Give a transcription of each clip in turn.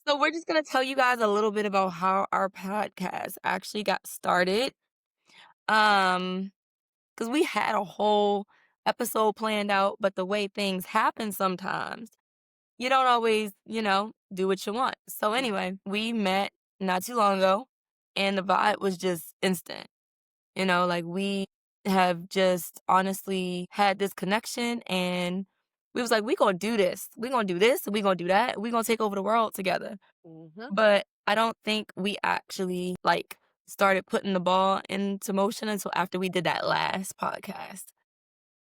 So we're just gonna tell you guys a little bit about how our podcast actually got started. Um, because we had a whole episode planned out, but the way things happen sometimes, you don't always, do what you want. So Mm. anyway, we met not too long ago, and the vibe was just instant. Like we have just honestly had this connection, and we was like, we gonna do this. We gonna do this, and we gonna do that. We gonna take over the world together. Mhm. But I don't think we actually, like, started putting the ball into motion until after we did that last podcast.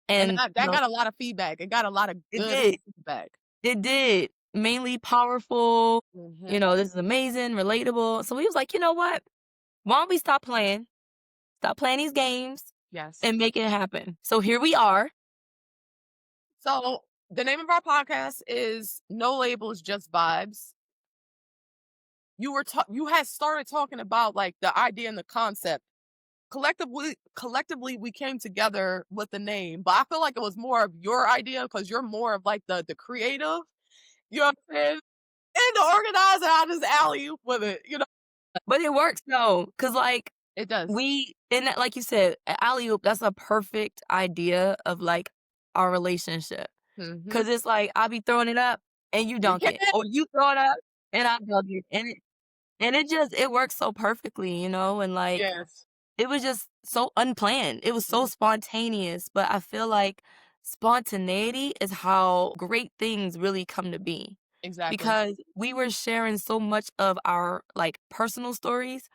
And And, that got a lot of feedback. It got a lot of it good did. feedback. It did. Mainly powerful, Mhm. this is amazing, relatable. So we was like, "You know what? Why don't we stop playing? Stop playing these games Yes. and make it happen." So here we are. So, the name of our podcast is No Labels, Just Vibes. You had started talking about, like, the idea and the concept. Collectively, we came together with the name, but I feel like it was more of your idea because 'cause you're more of, like, the creative, you know what I'm saying? And the organizer, I just alley-oop with it. But it works though, cause like, It does. we and that like you said, alley-oop, that's a perfect idea of, like, our relationship. Mhm. 'Cause it's like, I'll be throwing it up and you dunk it, or you throw it up and I dunk it, and it works so perfectly, and, like, Yes. it was just so unplanned. It was so Mhm. spontaneous, but I feel like spontaneity is how great things really come to be, Exactly. because we were sharing so much of our, like, personal stories,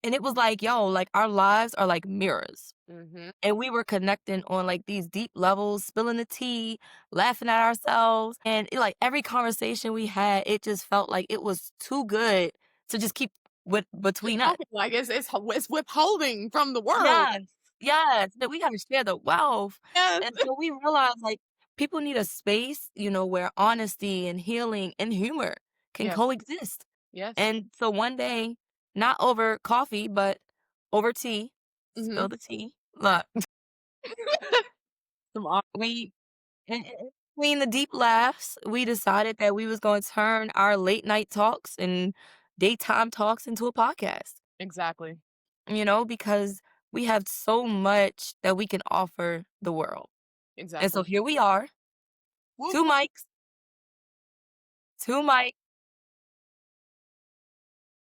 and it was like, yo, like, our lives are like mirrors. Mhm. And we were connecting on, like, these deep levels, spilling the tea, laughing at ourselves, and like, every conversation we had, it just felt like it was too good to just keep with Just between us. talking like it's withholding from the world. Yes, yes, that we gotta share the wealth, Yes. and so we realized, like, people need a space, where honesty and healing and humor can Yes. coexist. Yes. And so one day, not over coffee, but over tea, Mhm. spill the tea, look, Some au we in between the deep laughs, we decided that we was gonna turn our late night talks and daytime talks into a podcast, Exactly. because we have so much that we can offer the world. And so Exactly. here we are, Whoop. 2 mics, 2 mic,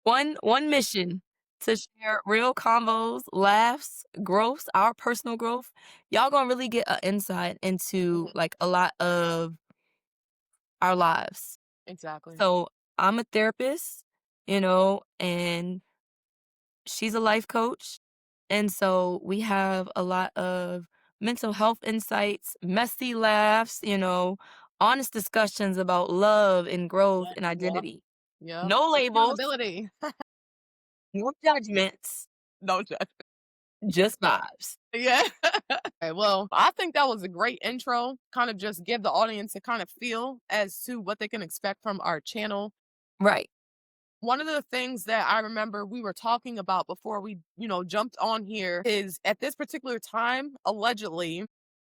one mission to share real combos, laughs, growth, our personal growth. Y'all gonna really get an insight into, Mhm. like, a lot of our lives. Exactly. So, I'm a therapist, and she's a life coach, and so we have a lot of mental health insights, messy laughs, honest discussions about love and growth Yeah. and Yep. identity. Yep. No labels, Accountability. no judgments, No judgment. just vibes. Yeah. Okay, well, I think that was a great intro. Kind of just give the audience a kind of feel as to what they can expect from our channel. Right. One of the things that I remember we were talking about before we jumped on here is at this particular time, allegedly,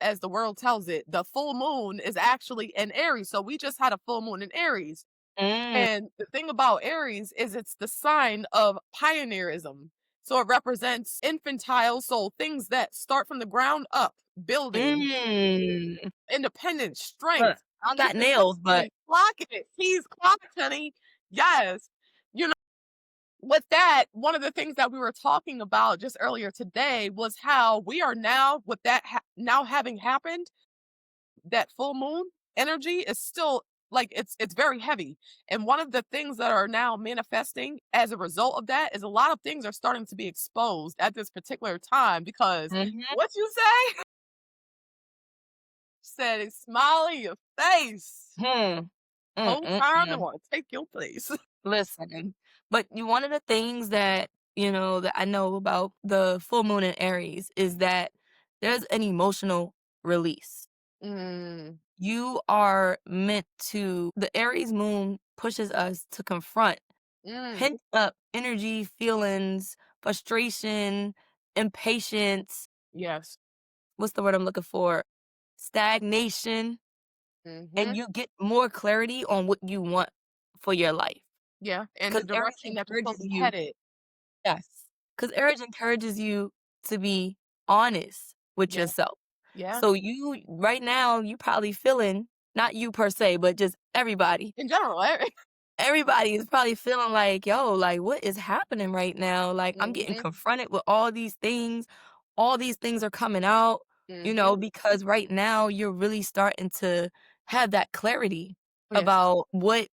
as the world tells it, the full moon is actually in Aries. So we just had a full moon in Aries. Mm, And the thing about Aries is it's the sign of pioneerism. So it represents infantile soul, things that start from the ground up, building, mm. independence, Look, strength, I got keeping nails, but discipline, clocking it. He's clocked, honey. Yes. You know, with that, one of the things that we were talking about just earlier today was how we are now, with that now having happened, that full moon energy is still like it's very heavy. And one of the things that are now manifesting as a result of that is a lot of things are starting to be exposed at this particular time because mhm, what you say said it smile in your face. hmm, Whole time they mm. want to take your place. Listen, but one of the things that I know about the full moon in Aries is that there's an emotional release. Mm, You are meant to the Aries moon pushes us to confront mm, pent up energy, feelings, frustration, impatience. yes. What's the word I'm looking for? Stagnation, Hmm. and you get more clarity on what you want for your life. Yeah, and the because Aries direction that you're supposed encourages to be you. headed. Yes, because Aries encourages you to be honest with Yeah, yourself. yeah. So you right now, you probably feeling, not you per se, but just everybody. In general, right? Everybody is probably feeling like, "Yo, like, what is happening right now? Like, I'm getting Mhm, confronted with all these things. All these things are coming out," mhm. because right now you're really starting to have that clarity Yes, about what,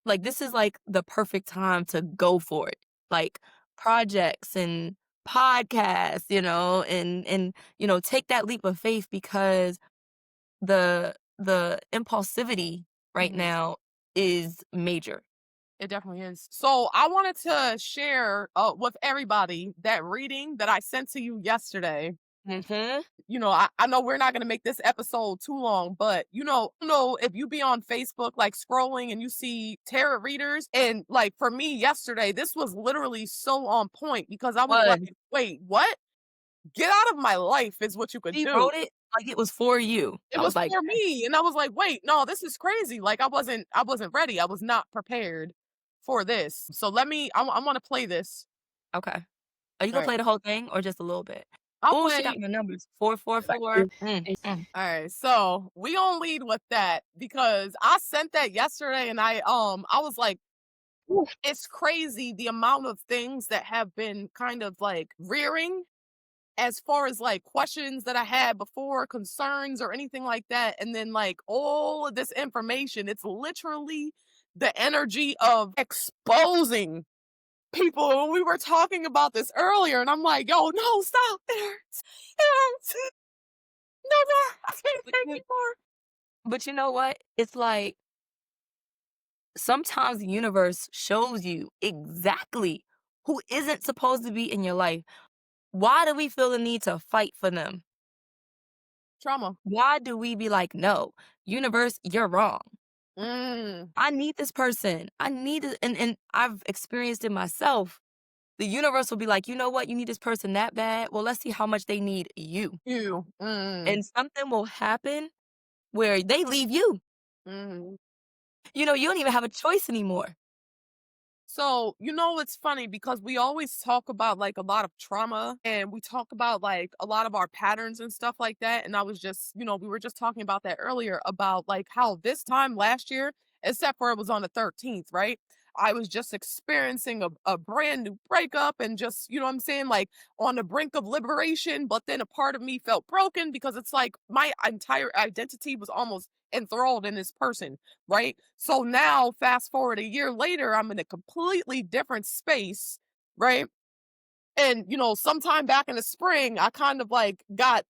like, this is, like, the perfect time to go for it. Like, projects and podcasts, take that leap of faith because the impulsivity right mhm. now is major. It definitely is. So I wanted to share with everybody that reading that I sent to you yesterday. Mhm. I know we're not going to make this episode too long, but if you be on Facebook like scrolling and you see tarot readers, and like for me yesterday, this was literally so on point because I was like, Was. wait, what? Get out of my life is what you could She do. wrote it like it was for you. It I was was like, for me, and I was like, wait, no, this is crazy. Like I wasn't ready. I was not prepared for this. So I want to play this. "Okay. Are you All gonna right. play the whole thing or just a little bit?" I'll Oh, she play. got my numbers. 444. All right, so we gonna lead with that because I sent that yesterday, and I was like, Oof. it's crazy the amount of things that have been kind of like rearing as far as like questions that I had before, concerns or anything like that, and then like all of this information. It's literally the energy of exposing people. And we were talking about this earlier, and I'm like, yo, no, stop. It hurts. It hurts. No, no, I can't But take you anymore. but you know what? It's like sometimes the universe shows you exactly who isn't supposed to be in your life. Why do we feel the need to fight for them? Trauma. Why do we be like, "No, universe, you're wrong. Mm, I need this person. I need it," and I've experienced it myself. The universe will be like, "You know what? You need this person that bad. Well, let's see how much they need you." you. And something will happen where they leave you. Mm. You don't even have a choice anymore. So, it's funny because we always talk about like a lot of trauma, and we talk about like a lot of our patterns and stuff like that. And I was just, we were just talking about that earlier about like how this time last year, except for it was on the 13th, right? I was just experiencing a brand new breakup and just, you know what I'm saying? Like on the brink of liberation. But then a part of me felt broken because it's like my entire identity was almost enthralled in this person, right? So now, fast forward a year later, I'm in a completely different space, right? And sometime back in the spring, I kind of like got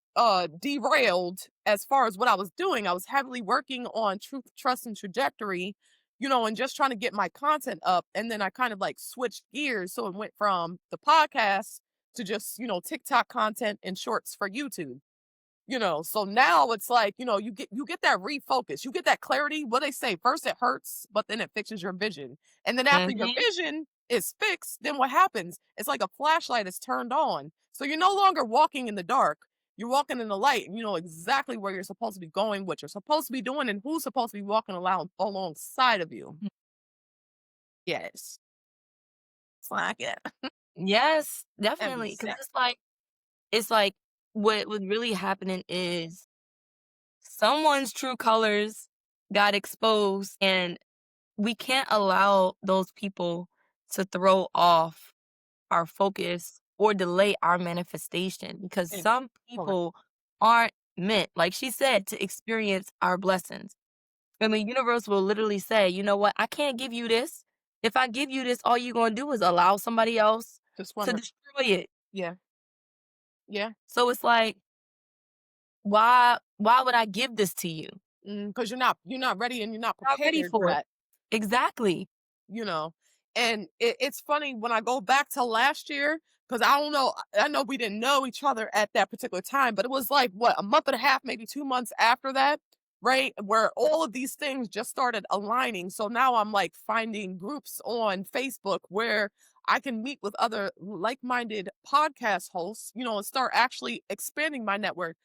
derailed as far as what I was doing. I was heavily working on truth, trust, and trajectory, and just trying to get my content up. And then I kind of like switched gears. So it went from the podcast to just, TikTok content and shorts for YouTube. So now it's like, you get that refocus, you get that clarity. What they say, first it hurts, but then it fixes your vision. And then after your Mhm. vision is fixed, then what happens? It's like a flashlight is turned on. So you're no longer walking in the dark. You're walking in the light, and you know exactly where you're supposed to be going, what you're supposed to be doing, and who's supposed to be walking alongside of you. Yes. It's like it. Yes, Every definitely. Because second. it's like what really happening is someone's true colors got exposed, and we can't allow those people to throw off our focus or delay our manifestation because Yeah, some correct. people aren't meant, like she said, to experience our blessings. And the universe will literally say, "You know what? I can't give you this. If I give you this, all you're going to do is allow somebody else Just to wonder. destroy it." Yeah. Yeah. So it's like, why would I give this to you? Because you're not ready and you're not Not ready prepared for it. yet. Exactly. you know. And it's funny when I go back to last year, because I don't know, I know we didn't know each other at that particular time, but it was like what, a month and a half, maybe 2 months after that, right? Where all of these things just started aligning. So now I'm like finding groups on Facebook where I can meet with other like-minded podcast hosts, and start actually expanding my network.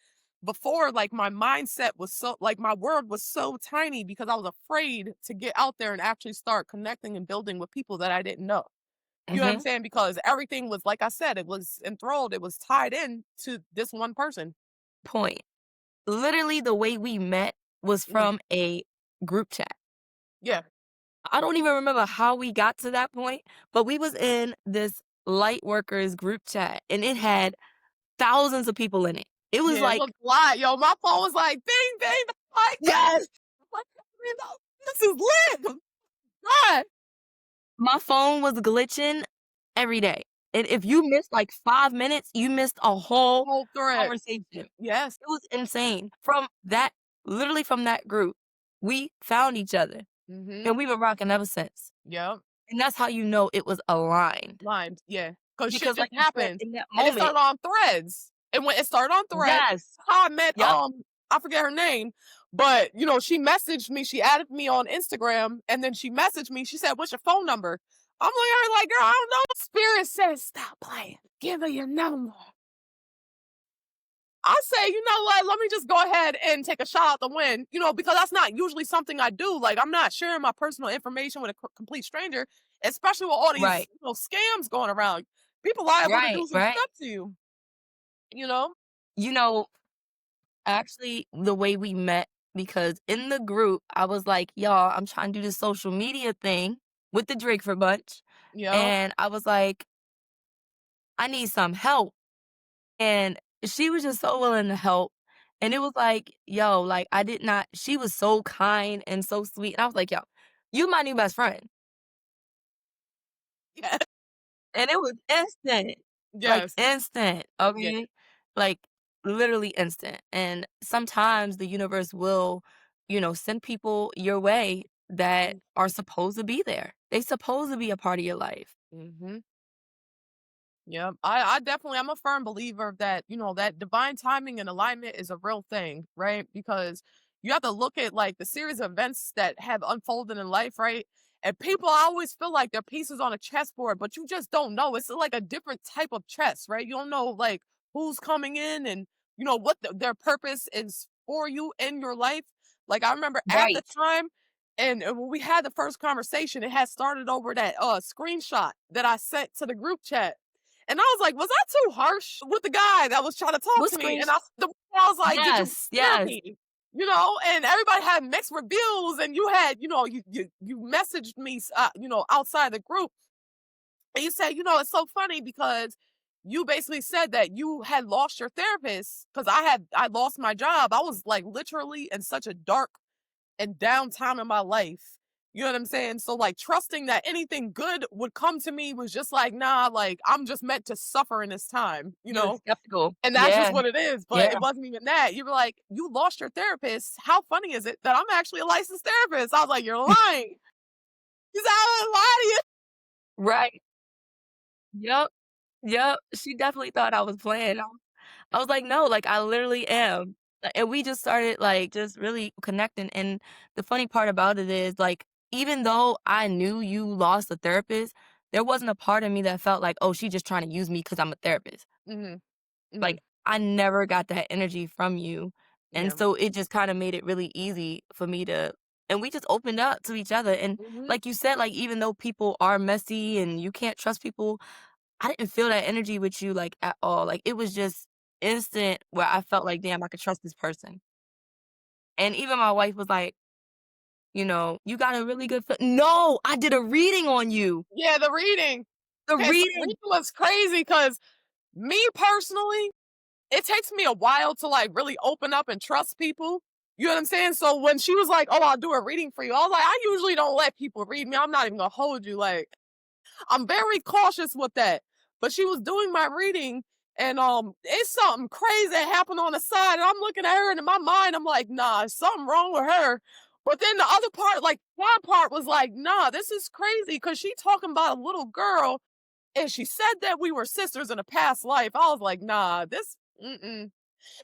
before, like, my mindset was so like, my world was so tiny because I was afraid to get out there and actually start connecting and building with people that I didn't know. You know what I'm Mhm. saying? Because everything was, like I said, it was enthralled, it was tied in to this one person. Point. Literally, the way we met was Mhm. from a group chat. Yeah. I don't even remember how we got to that point, but we was in this light workers group chat, and it had thousands of people in it. It was Yeah, it like, was a lot, yo. My phone was like, "Bing, bing," like, yes! like, you know, "This is lit." God. My phone was glitching every day. And if you missed like 5 minutes, you missed a whole Whole thread. conversation. It Yes. was insane. From that literally from that group, we found each other, Mhm. and we've been rocking ever since. Yep. And that's how you know it was aligned. Limes, yeah. Cause shit Because just like you said, happened, in that and it moment. started on Threads. It started on Threads. Yes. How I met, Yep. I forget her name, but, she messaged me, she added me on Instagram, and then she messaged me, she said, "What's your phone number?" I'm like, "Girl, I don't know." Spirit says, "Stop playing. Give her your number." I say, "You know what? Let me just go ahead and take a shot out the wind," because that's not usually something I do. Like, I'm not sharing my personal information with a complete stranger, especially with all these, Right. scams going around. People liable to Right. do some Right. stuff to you, you know? You know, actually, the way we met, because in the group, I was like, "Y'all, I'm trying to do this social media thing with the Drakeford bunch." Yep. And I was like, "I need some help." And she was just so willing to help. And it was like, yo, like I did not she was so kind and so sweet. And I was like, yo, you my new best friend. Yeah. And it was instant. Like Yes. instant. Yeah. Okay. Like literally instant. And sometimes the universe will, send people your way that are supposed to be there. They supposed to be a part of your life. Mhm. Yep. I definitely, I'm a firm believer of that, that divine timing and alignment is a real thing, right? Because you have to look at like the series of events that have unfolded in life, right? And people always feel like they're pieces on a chessboard, but you just don't know. It's like a different type of chess, right? You don't know like who's coming in and what their purpose is for you in your life. Like I remember at the Right. time, and when we had the first conversation, it had started over that screenshot that I sent to the group chat, and I was like, "Was I too harsh with the guy that was trying to talk What to me?" screen? And I was like, "Did you Yes, hear yes. me?" And everybody had mixed reviews, and you had, you messaged me, outside the group, and you said, "It's so funny because you basically said that you had lost your therapist because I lost my job. I was like literally in such a dark and downtime in my life. You know what I'm saying? So like trusting that anything good would come to me was just like, nah, like I'm just meant to suffer in this time, You were skeptical. And that's just Yeah, what it is. But yeah. it wasn't even that. You were like, you lost your therapist. How funny is it that I'm actually a licensed therapist? I was like, you're lying. You said I would lie to you. Right. Yep. Yep. She definitely thought I was playing. I was like, "No, like, I literally am." And we just started, like, just really connecting, and the funny part about it is, like, even though I knew you lost a therapist, there wasn't a part of me that felt like, "Oh, she just trying to use me because 'cause I'm a therapist." Mm-hmm. Mm-hmm. Like, I never got that energy from you, and Yeah. so it just kinda made it really easy for me to and we just opened up to each other, and Mm-hmm. like you said, like, even though people are messy and you can't trust people, I didn't feel that energy with you, like, at all. Like, it was just instant where I felt like, "Damn, I could trust this person." And even my wife was like, "You got a really good No! I did a reading on you. Yeah, the reading. The Okay, so the reading reading. was crazy because me personally, it takes me a while to like really open up and trust people. You know what I'm saying? So when she was like, "Oh, I'll do a reading for you," I was like, I usually don't let people read me. I'm not even gonna hold you. Like, I'm very cautious with that. But she was doing my reading, and it's something crazy that happened on the side. And I'm looking at her, and in my mind, I'm like, nah, something wrong with her. But then the other part, like one part was like, nah, this is crazy because she talking about a little girl, and she said that we were sisters in a past life. I was like, nah, this, mm-mm.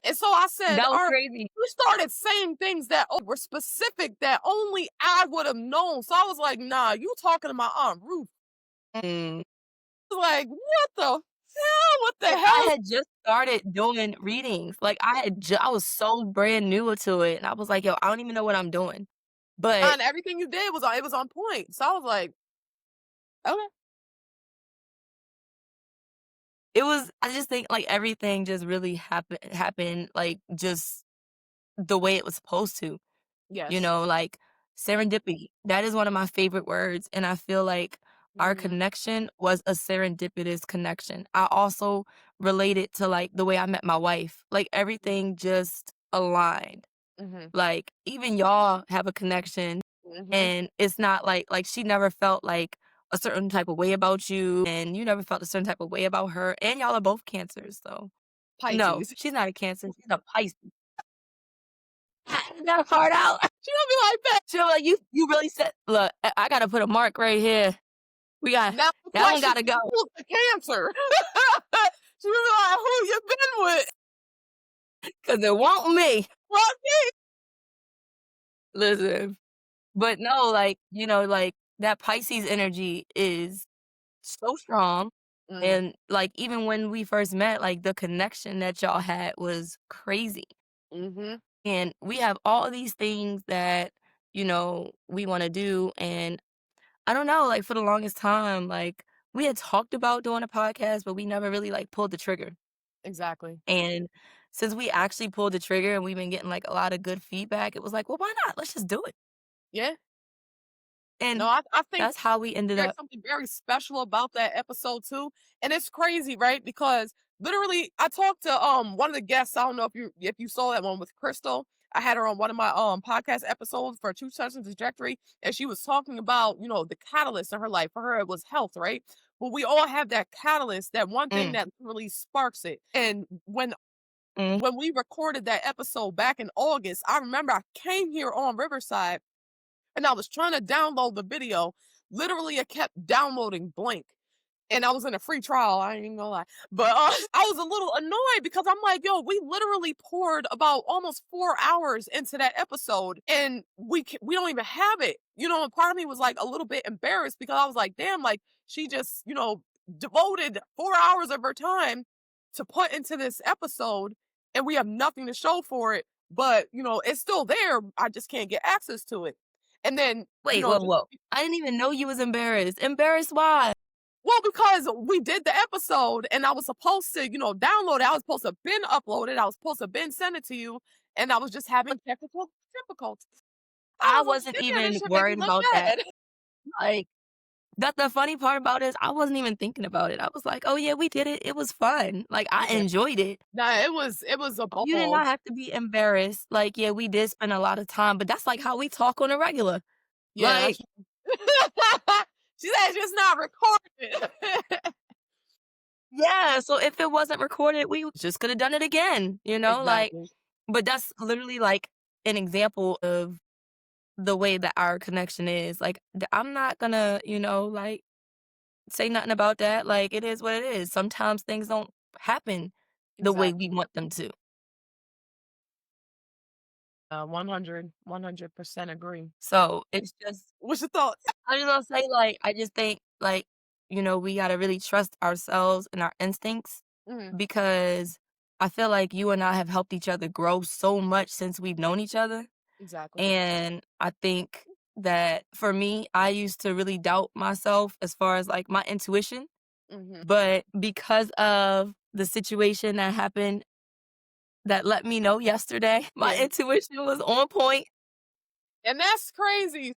And so I said, That was all right, crazy. we started saying things that were specific that only I would have known. So I was like, nah, you talking to my Aunt Ruth. Mm. Like, what the? What the And I hell? had just started doing readings, like, I was so brand new to it, and I was like, "Yo, I don't even know what I'm doing." But And everything you did was on, it was on point. So I was like, okay. I just think, like, everything just really happened, like, just the way it was supposed to, Yes. like, serendipity. That is one of my favorite words, and I feel like our Mhm. connection was a serendipitous connection. I also relate it to, like, the way I met my wife, like, everything just aligned. Mhm. Like, even y'all have a connection, Mhm. and it's not like she never felt like a certain type of way about you, and you never felt a certain type of way about her, and y'all are both Cancers, so no, Pisces. she's not a Cancer, she's a Pisces. That hard out. She don't be like that. She'll be like, "You really said look, I gotta put a mark right here. We got Now the that one question gotta is, go, who's the Cancer? She was like, who you been with? 'cause it won't me." Rocky? Listen, but no, like, like, that Pisces energy is so strong, Mm, and, like, even when we first met, like, the connection that y'all had was crazy, mhm. and we have all these things that, we wanna do, and I don't know, like, for the longest time, like, we had talked about doing a podcast, but we never really, like, pulled the trigger, Exactly. and since we actually pulled the trigger and we've been getting, like, a lot of good feedback, it was like, "Well, why not? Let's just do it," Yeah. No, and I think that's how we ended there's up. something very special about that episode too. And it's crazy, right? Because literally I talked to one of the guests. I don't know if you saw that one with Crystal. I had her on one of my podcast episodes for Two Sessions Trajectory, and she was talking about, the catalyst in her life. For her, it was health, right? But we all have that catalyst, that one thing Mm, that really sparks it. And mm. when we recorded that episode back in August, I remember I came here on Riverside and I was trying to download the video. Literally, it kept downloading blank. And I was in a free trial. I ain't even gonna lie, but I was a little annoyed because I'm like, yo, we literally poured about almost 4 hours into that episode, and we don't even have it. And part of me was like a little bit embarrassed because I was like, damn, like she just devoted 4 hours of her time to put into this episode, and we have nothing to show for it. But it's still there. I just can't get access to it. And then Wait, whoa, just whoa. I didn't even know you was embarrassed. Embarrassed why? well, because we did the episode and I was supposed to, download it. I was supposed to been upload it. I was supposed to been send it to you. And I was just having technical difficulties. I I was like, wasn't damn, this even shit make me worried look about that. bad. Like, the funny part about it is I wasn't even thinking about it. I was like, "Oh, yeah, we did it. It was fun." Like, I Yeah. enjoyed it. Nah, it was a You did ball. not have to be embarrassed. Like, yeah, we did spend a lot of time, but that's like how we talk on a regular. Yeah, Like, that's she said it's just not recorded. yeah, so if it wasn't recorded, we just could have done it again, like, Exactly. but that's literally like an example of the way that our connection is. Like, I'm not gonna, like, say nothing about that. Like, it is what it is. Sometimes things don't happen the way we Exactly. want them to. 100% agree. So it's just, What's your thoughts? I just gonna say, like, I just think, like, we gotta really trust ourselves and our instincts Mhm. because I feel like you and I have helped each other grow so much since we've known each other. Exactly. And I think that for me, I used to really doubt myself as far as like my intuition. Hmm. But because of the situation that happened that let me know yesterday, my Yeah. intuition was on point. And that's crazy.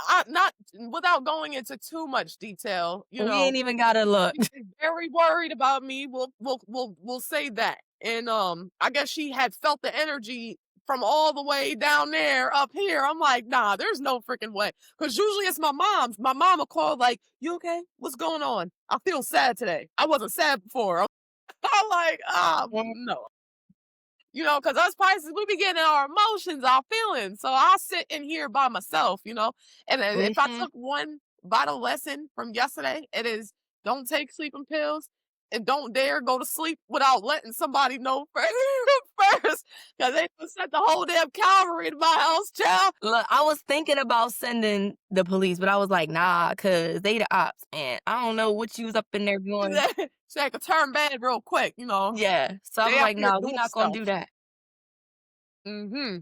I not without going into too much detail, We ain't even gotta look. she's very worried about me. We'll say that. And I guess she had felt the energy from all the way down there up here. I'm like, nah, there's no freaking way. Because usually it's my mom's. My mom will call like, you okay? What's going on? I feel sad today. I wasn't sad before. I'm like, no. Because us Pisces, we be getting our emotions, our feelings. So I'll sit in here by myself. And then if I Mhm. took one vital lesson from yesterday, it is don't take sleeping pills and don't dare go to sleep without letting somebody know first. first, because they just sent the whole damn cavalry to my house, child. Look, I was thinking about sending the police, but I was like, "Nah, 'cause they the ops, and I don't know what you was up in there doing." So I could turn bad real quick, Yeah, so I They was up like, here "Nah, we doing not gonna stuff. do that." Hmm.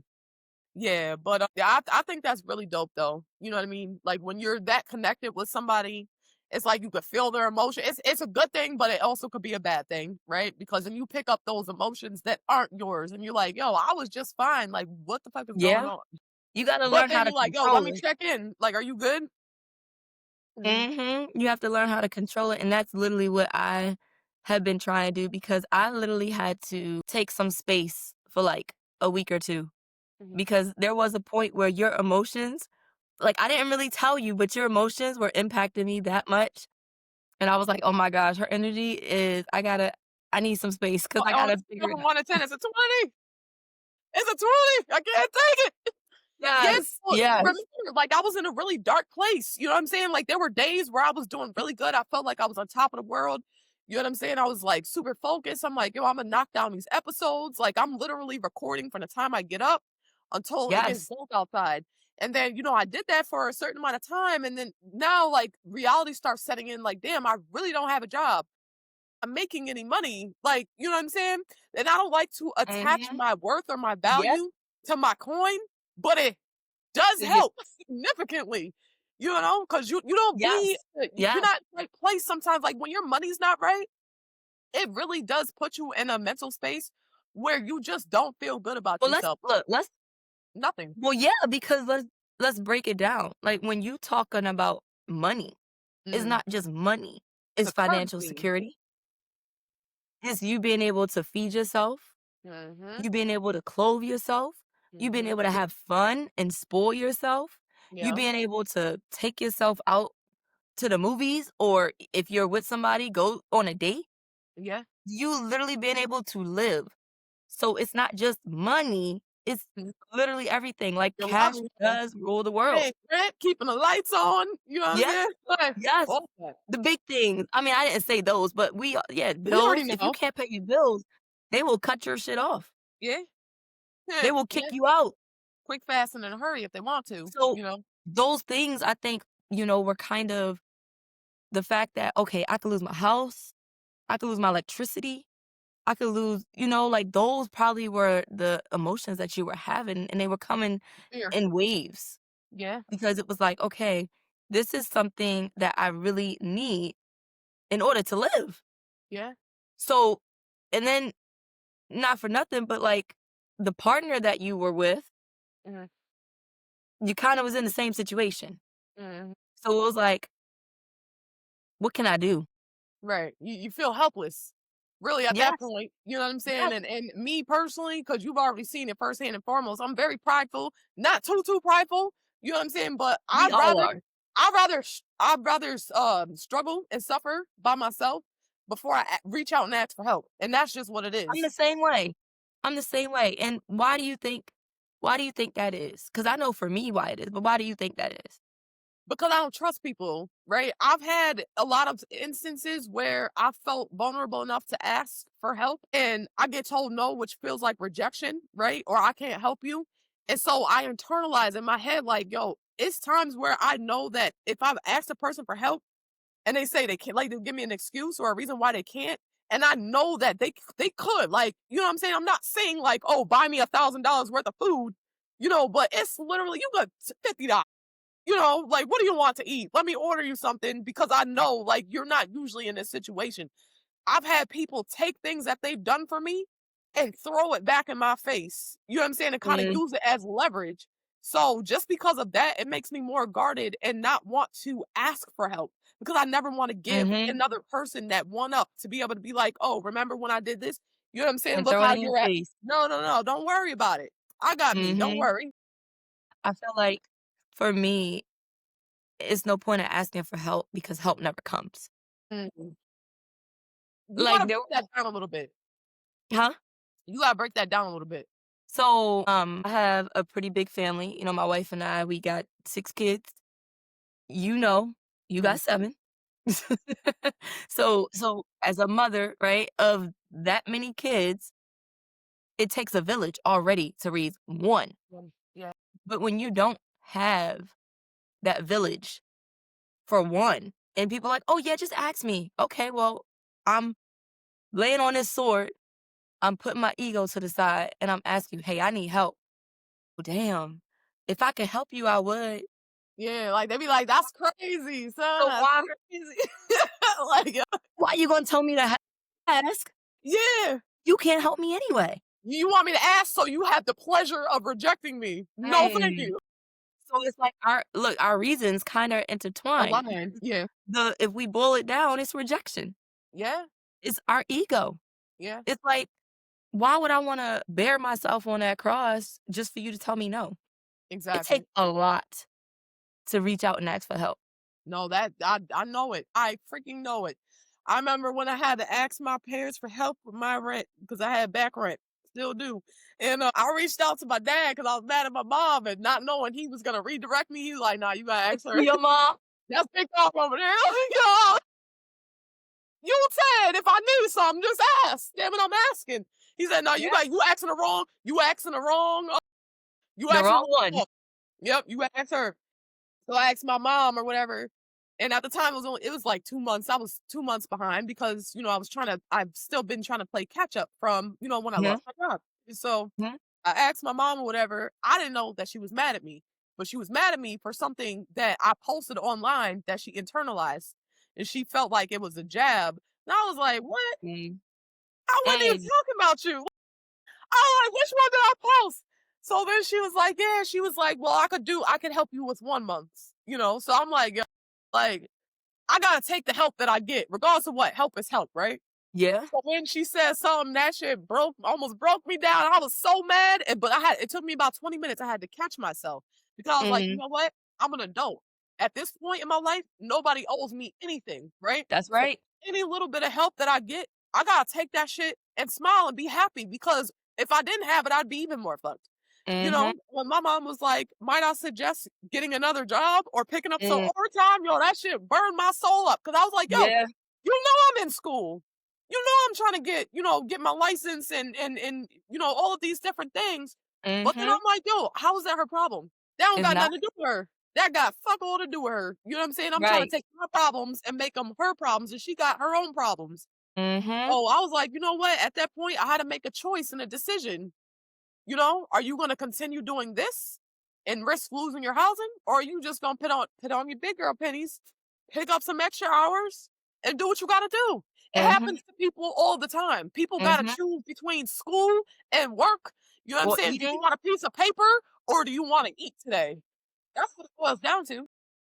Yeah, but yeah, I think that's really dope though. You know what I mean? Like when you're that connected with somebody, it's like you could feel their emotion. It's a good thing, but it also could be a bad thing, right? Because then you pick up those emotions that aren't yours and you're like, yo, I was just fine. Like, what the fuck is going Yeah, on? you gotta But learn how then to you're like, yo, let control me it. check in. Like, are you good? Mhm. You have to learn how to control it, and that's literally what I have been trying to do because I literally had to take some space for, like, a week or 2 Mhm. because there was a point where your emotions like, I didn't really tell you, but your emotions were impacting me that much, and I was like, "Oh my gosh, her energy is I need some space because I On a gotta scale figure it from out." 1 to 10, it's a 20. It's a 20. I can't take it. Yeah, Yes, well, yes, remember, like, I was in a really dark place, you know what I'm saying? Like, there were days where I was doing really good, I felt like I was on top of the world, you know what I'm saying? I was, like, super focused, I'm like, "Yo, Imma knock down these episodes," like, I'm literally recording from the time I get up until it gets yes, dark outside, and then, I did that for a certain amount of time, and then now, like, reality starts setting in, like, "Damn, I really don't have a job. I'm making any money," like, you know what I'm saying? And I don't like to attach mhm, my worth or my yes, value to my coin, but it does yeah, help significantly, because you don't be yes, you're yes. not in the right place sometimes, like, when your money's not right, it really does put you in a mental space where you just don't feel good about Well, let's yourself. look, let's Nothing. well, yeah, because let's break it down. Like, when you talking about money, it's Mm, not just money, it's it's a financial currency. security, it's you being able to feed yourself, Mhm. you being able to clothe yourself, you being Mhm. able to have fun and spoil yourself, you Yeah. being able to take yourself out to the movies, or if you're with somebody, go on a date, Yeah. you literally being able to live. So it's not just money, it's Mhm. literally everything. Like, Your cash livelihood. does rule the world. Paying rent, keeping the lights on, you know what I'm Yes, saying? Like, yes, all that. the big things. I mean, I didn't say those, but yeah, We already bills. If you know. can't pay your bills, they will cut your shit off. Yeah. They Yeah. will kick Yeah. you out. Quick, fast, and in a hurry if they want to, So you know? those things, I think, were kind of the fact that, okay, I could lose my house, I could lose my electricity, I could lose, like, those probably were the emotions that you were having, and they were coming Fear. in waves Yeah. because it was like, okay, this is something that I really need in order to live. Yeah. So, and then not for nothing, but like the partner that you were with, Mhm. you kind of was in the same situation. Mhm. So it was like, what can I do? Right. You feel helpless, really, at that Yes, point, you know what I'm saying? yes, And me personally, because 'cause you've already seen it firsthand and foremost, I'm very prideful, not too prideful, you know what I'm saying? But we all are. I'd rather struggle and suffer by myself before I reach out and ask for help, and that's just what it I'm the is. same way. I'm the same way. And why do you think that is? Because I know for me why it is, but why do you think that is? Because I don't trust people, right? I've had a lot of instances where I felt vulnerable enough to ask for help and I get told no, which feels like rejection, right? Or I can't help you. And so I internalize in my head, like, yo, it's times where I know that if I've asked a person for help and they say they can't, like, they give me an excuse or a reason why they can't. And I know that they could, like, you know what I'm saying? I'm not saying like, oh, buy me $1,000 worth of food, but it's literally you got $50. Like, what do you want to eat? Let me order you something because I know, like, you're not usually in this situation. I've had people take things that they've done for me and throw it back in my face. You know what I'm saying? And kind of Mm, use it as leverage. So just because of that, it makes me more guarded and not want to ask for help because I never want to give mhm, another person that one up to be able to be like, oh, remember when I did this? You know what I'm saying? and Look throw it how in your you're at. face. No, no, no. Don't worry about it. I got me. Don't Mhm. worry. I feel like for me, it's no point in asking for help because help never comes. Mm. You got Like, to break that down a little bit. huh? You gotta break that down a little bit. So, I have a pretty big family. My wife and I, we got 6 kids. You know, you got Mhm. 7. So as a mother, right, of that many kids, it takes a village already to raise one. Yeah. But when you don't have that village for one, and people are like, "Oh, yeah, just ask me." Okay, well, I'm laying on this sword, I'm putting my ego to the side, and I'm asking you, "Hey, I need help." Well, damn. If I could help you, I would. Yeah, like, they be like, "That's crazy, son, So that's why crazy." Like, why you gonna tell me to ask? yeah. You can't help me anyway. You want me to ask so you have the pleasure of rejecting me. No, thank Dang. you. So it's like our reasons kinda intertwined. Aligned. Yeah. If we boil it down, it's rejection. Yeah. It's our ego. Yeah. It's like, why would I wanna bear myself on that cross just for you to tell me no? It Exactly. takes a lot to reach out and ask for help. No, that I know it. I freaking know it. I remember when I had to ask my parents for help with my rent because I had back rent, still do. And I reached out to my dad because I was mad at my mom and not knowing he was gonna redirect me. He's like, "Nah, you gotta ask her." Your mom? That's picked off over there. Yo, you said if I knew something, just ask. Damn it, I'm asking. He said, "No, Yeah. you asking the wrong. You asking the wrong. You The asking the wrong wrong." one. Yep, you asked her. So I asked my mom or whatever, and at the time it was like 2 months. I was 2 months behind because, I've still been trying to play catch up from, when I Mhm, lost my job. So mhm, I asked my mom or whatever. I didn't know that she was mad at me, but she was mad at me for something that I posted online that she internalized, and she felt like it was a jab. And I was like, "What? mm, I wasn't even mm, talking about you." I was like, "Which one did I post?" So then she was like, "Yeah." She was like, "Well, I could help you with 1 month." So I'm like, "Yeah, like, I gotta take the help that I get, regardless of what. Help is help, right?" yeah, So when she said something, that shit almost broke me down. I was so mad, but it took me about 20 minutes. I had to catch myself because I was like, you mhm, know what? I'm an adult. At this point in my life, nobody owes me anything, right? that's So right. any little bit of help that I get, I gotta take that shit and smile and be happy because if I didn't have it, I'd be even more fucked. Mhm, When my mom was like, might I suggest getting another job or picking up some mm, overtime? That shit burned my soul up because I was like, yo, yeah, I'm in school. I'm trying to get my license and all of these different things. But then mhm. I'm like, yo, how is that her problem? That don't It's got not nothing to do with her. That got fuck all to do with her. You know what I'm saying? I'm trying to right. take my problems and make them her problems, and she got her own problems. Mhm, Oh, I was like, you know what? At that point, I had to make a choice and a decision. Are you going to continue doing this and risk losing your housing, or are you just going to put on your big girl pennies, pick up some extra hours, and do what you got to do? It mhm, happens to people all the time. People got to mhm. choose between school and work. You know what I'm Or saying? Do you eating? want a piece of paper or do you want to eat today? That's what it boils down to.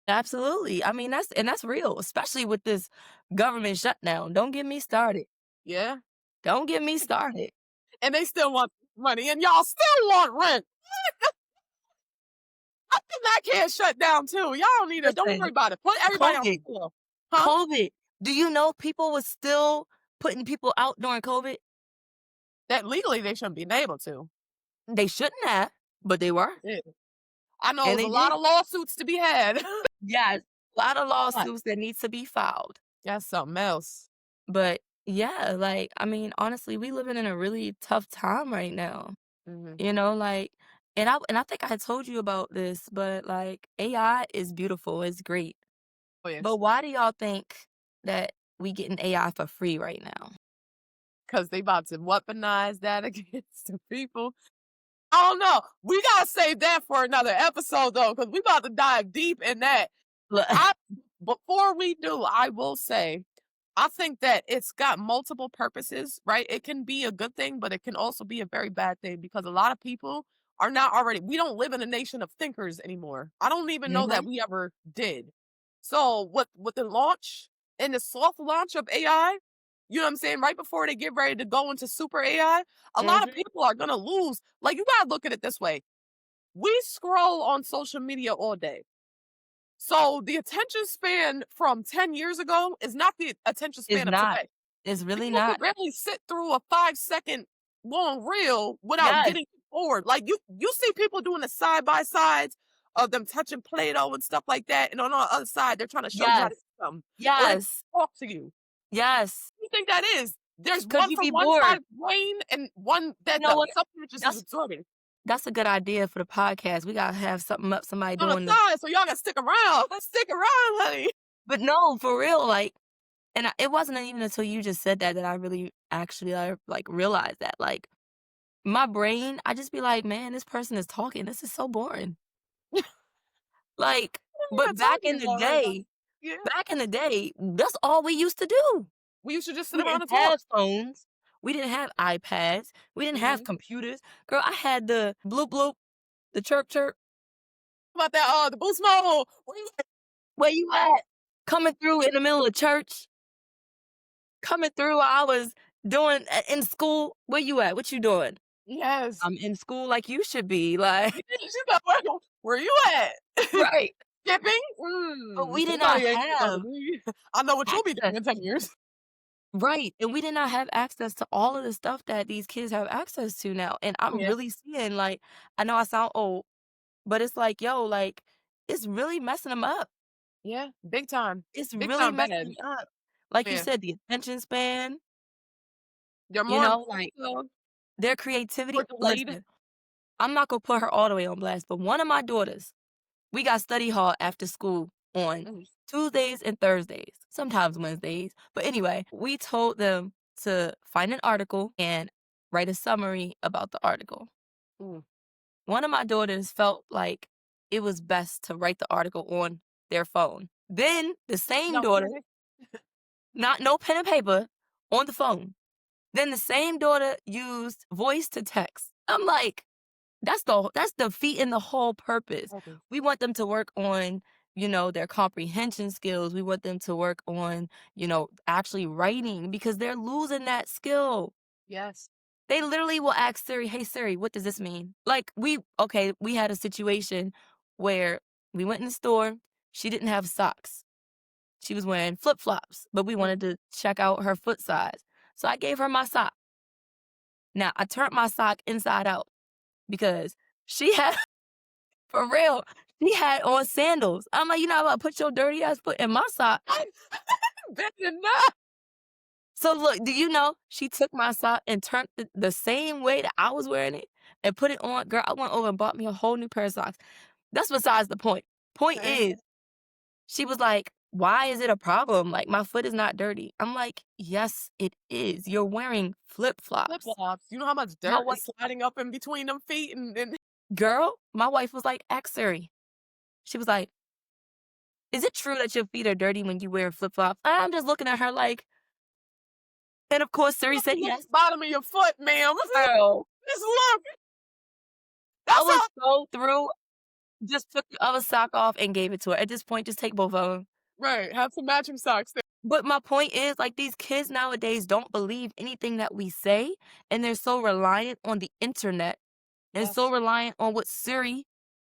Absolutely. I mean, that's real, especially with this government shutdown. Don't get me started. Yeah. Don't get me started. And they still want money, and y'all still want rent. I think that can't shut down too. Y'all don't need it. Don't worry Listen, about it. Put everybody on COVID, furlough. Huh? COVID. Do you know people was still putting people out during COVID? That legally they shouldn't be able to. They shouldn't have, but they were, Yeah. I know and there's they a lot did. of lawsuits to be had. Yes, a lot of But lawsuits that needs to be filed. that's something else. But yeah, like, I mean, honestly, we living in a really tough time right now. Mhm. Like, and I think I told you about this, but like AI is beautiful, it's great. Oh, But yes. why do y'all think that we getting AI for free right now? Because they about to weaponize that against the people. I don't know. We gotta save that for another episode though, because we about to dive deep in that. Look, I Before we do, I will say I think that it's got multiple purposes, right? It can be a good thing, but it can also be a very bad thing because a lot of people are not already, we don't live in a nation of thinkers anymore. I don't even know that mhm, we ever did. So with the launch and the soft launch of AI, you know what I'm saying? Right before they get ready to go into super AI, a lot of mhm, people are gonna lose. Like, you gotta look at it this way. We scroll on social media all day. So the attention span from 10 years ago is not the attention it's span of not. today. It's really People could not. barely sit through a 5-second long reel without Yes, getting bored. Like, you see people doing the side by sides of them touching Play-Doh and stuff like that, and on the other side, they're trying to show you how to yes, do something, or they yes, talk to you. yes. What do you think that is? There's 'Cause one you for be one side bored. of the brain and one You that know the what? subconscious is That's absorbing. that's a good idea for the podcast. We gotta have something up, somebody On the doing the side, so y'all gotta stick around. Let's stick around, honey. but no, for real, like and it wasn't even until you just said that that I really actually, like, realized that, like, my brain, I just be like, "Man, this person is talking. This is so boring." Like, What are we but even talking about right now? Yeah. back in the day, that's all we used to do. We used to just sit We around didn't and talk. have phones. We didn't have iPads. We didn't have Mhm. computers. Girl, I had the bloop bloop, the chirp chirp. About that, the boost mobile. Where you at? Where you at? Coming through in the middle of church, coming through while I was doing in school. Where you at? What you doing? Yes. I'm in school like you should be, like She's like, where you at? right. Skipping? But we did not Somebody ain't gonna have be. I know what you'll be doing access. in 10 years. Right, and we did not have access to all of the stuff that these kids have access to now, and I'm Yeah. really seeing, like I know I sound old, but it's like, yo, like, it's really messing them up. Yeah. Big time. It's Big really time messing bad. them up. Like you Yeah. said, the attention span, They're you more know, like, impulsive, their creativity. more delayed. Listen, I'm not gonna put her all the way on blast, but one of my daughters, we got study hall after school on Mm, Tuesdays and Thursdays, sometimes Wednesdays. But anyway, we told them to find an article and write a summary about the article. mm. One of my daughters felt like it was best to write the article on their phone. Then the same No daughter, kidding. not no pen and paper, on the phone. Then the same daughter used voice to text. I'm like, that's defeating the whole purpose. Okay. We want them to work on, their comprehension skills. We want them to work on, actually writing because they're losing that skill. Yes. They literally will ask Siri, "Hey Siri, what does this mean?" Like we had a situation where we went in the store, she didn't have socks. She was wearing flip-flops, but we Mm. wanted to check out her foot size. So I gave her my sock. Now, I turned my sock inside out because she had for real, she had on sandals. I'm like, "You know about to put your dirty ass foot in my sock." Better than that. So look, do you know she took my sock and turned it the same way that I was wearing it and put it on. Girl, I went over and bought me a whole new pair of socks. That's besides the point. Point Okay. is, she was like, "Why is it a problem? Like my foot is not dirty." I'm like, "Yes, it is. You're wearing Flip flip-flops." flops. You know how much My dirt wife, is sliding up in between them feet and girl, my wife was like, "Ask Siri." She was like, "Is it true that your feet are dirty when you wear flip-flops?" I'm just looking at her like, and of course Siri said look at yes. the bottom of your foot, ma'am. Girl, Just look. I That's was all. so through. Just took the other sock off and gave it to her. At this point, just take both of them. Right. Have some matching socks there. But my point is, like, these kids nowadays don't believe anything that we say, and they're so reliant on the internet and so Yes. reliant on what Siri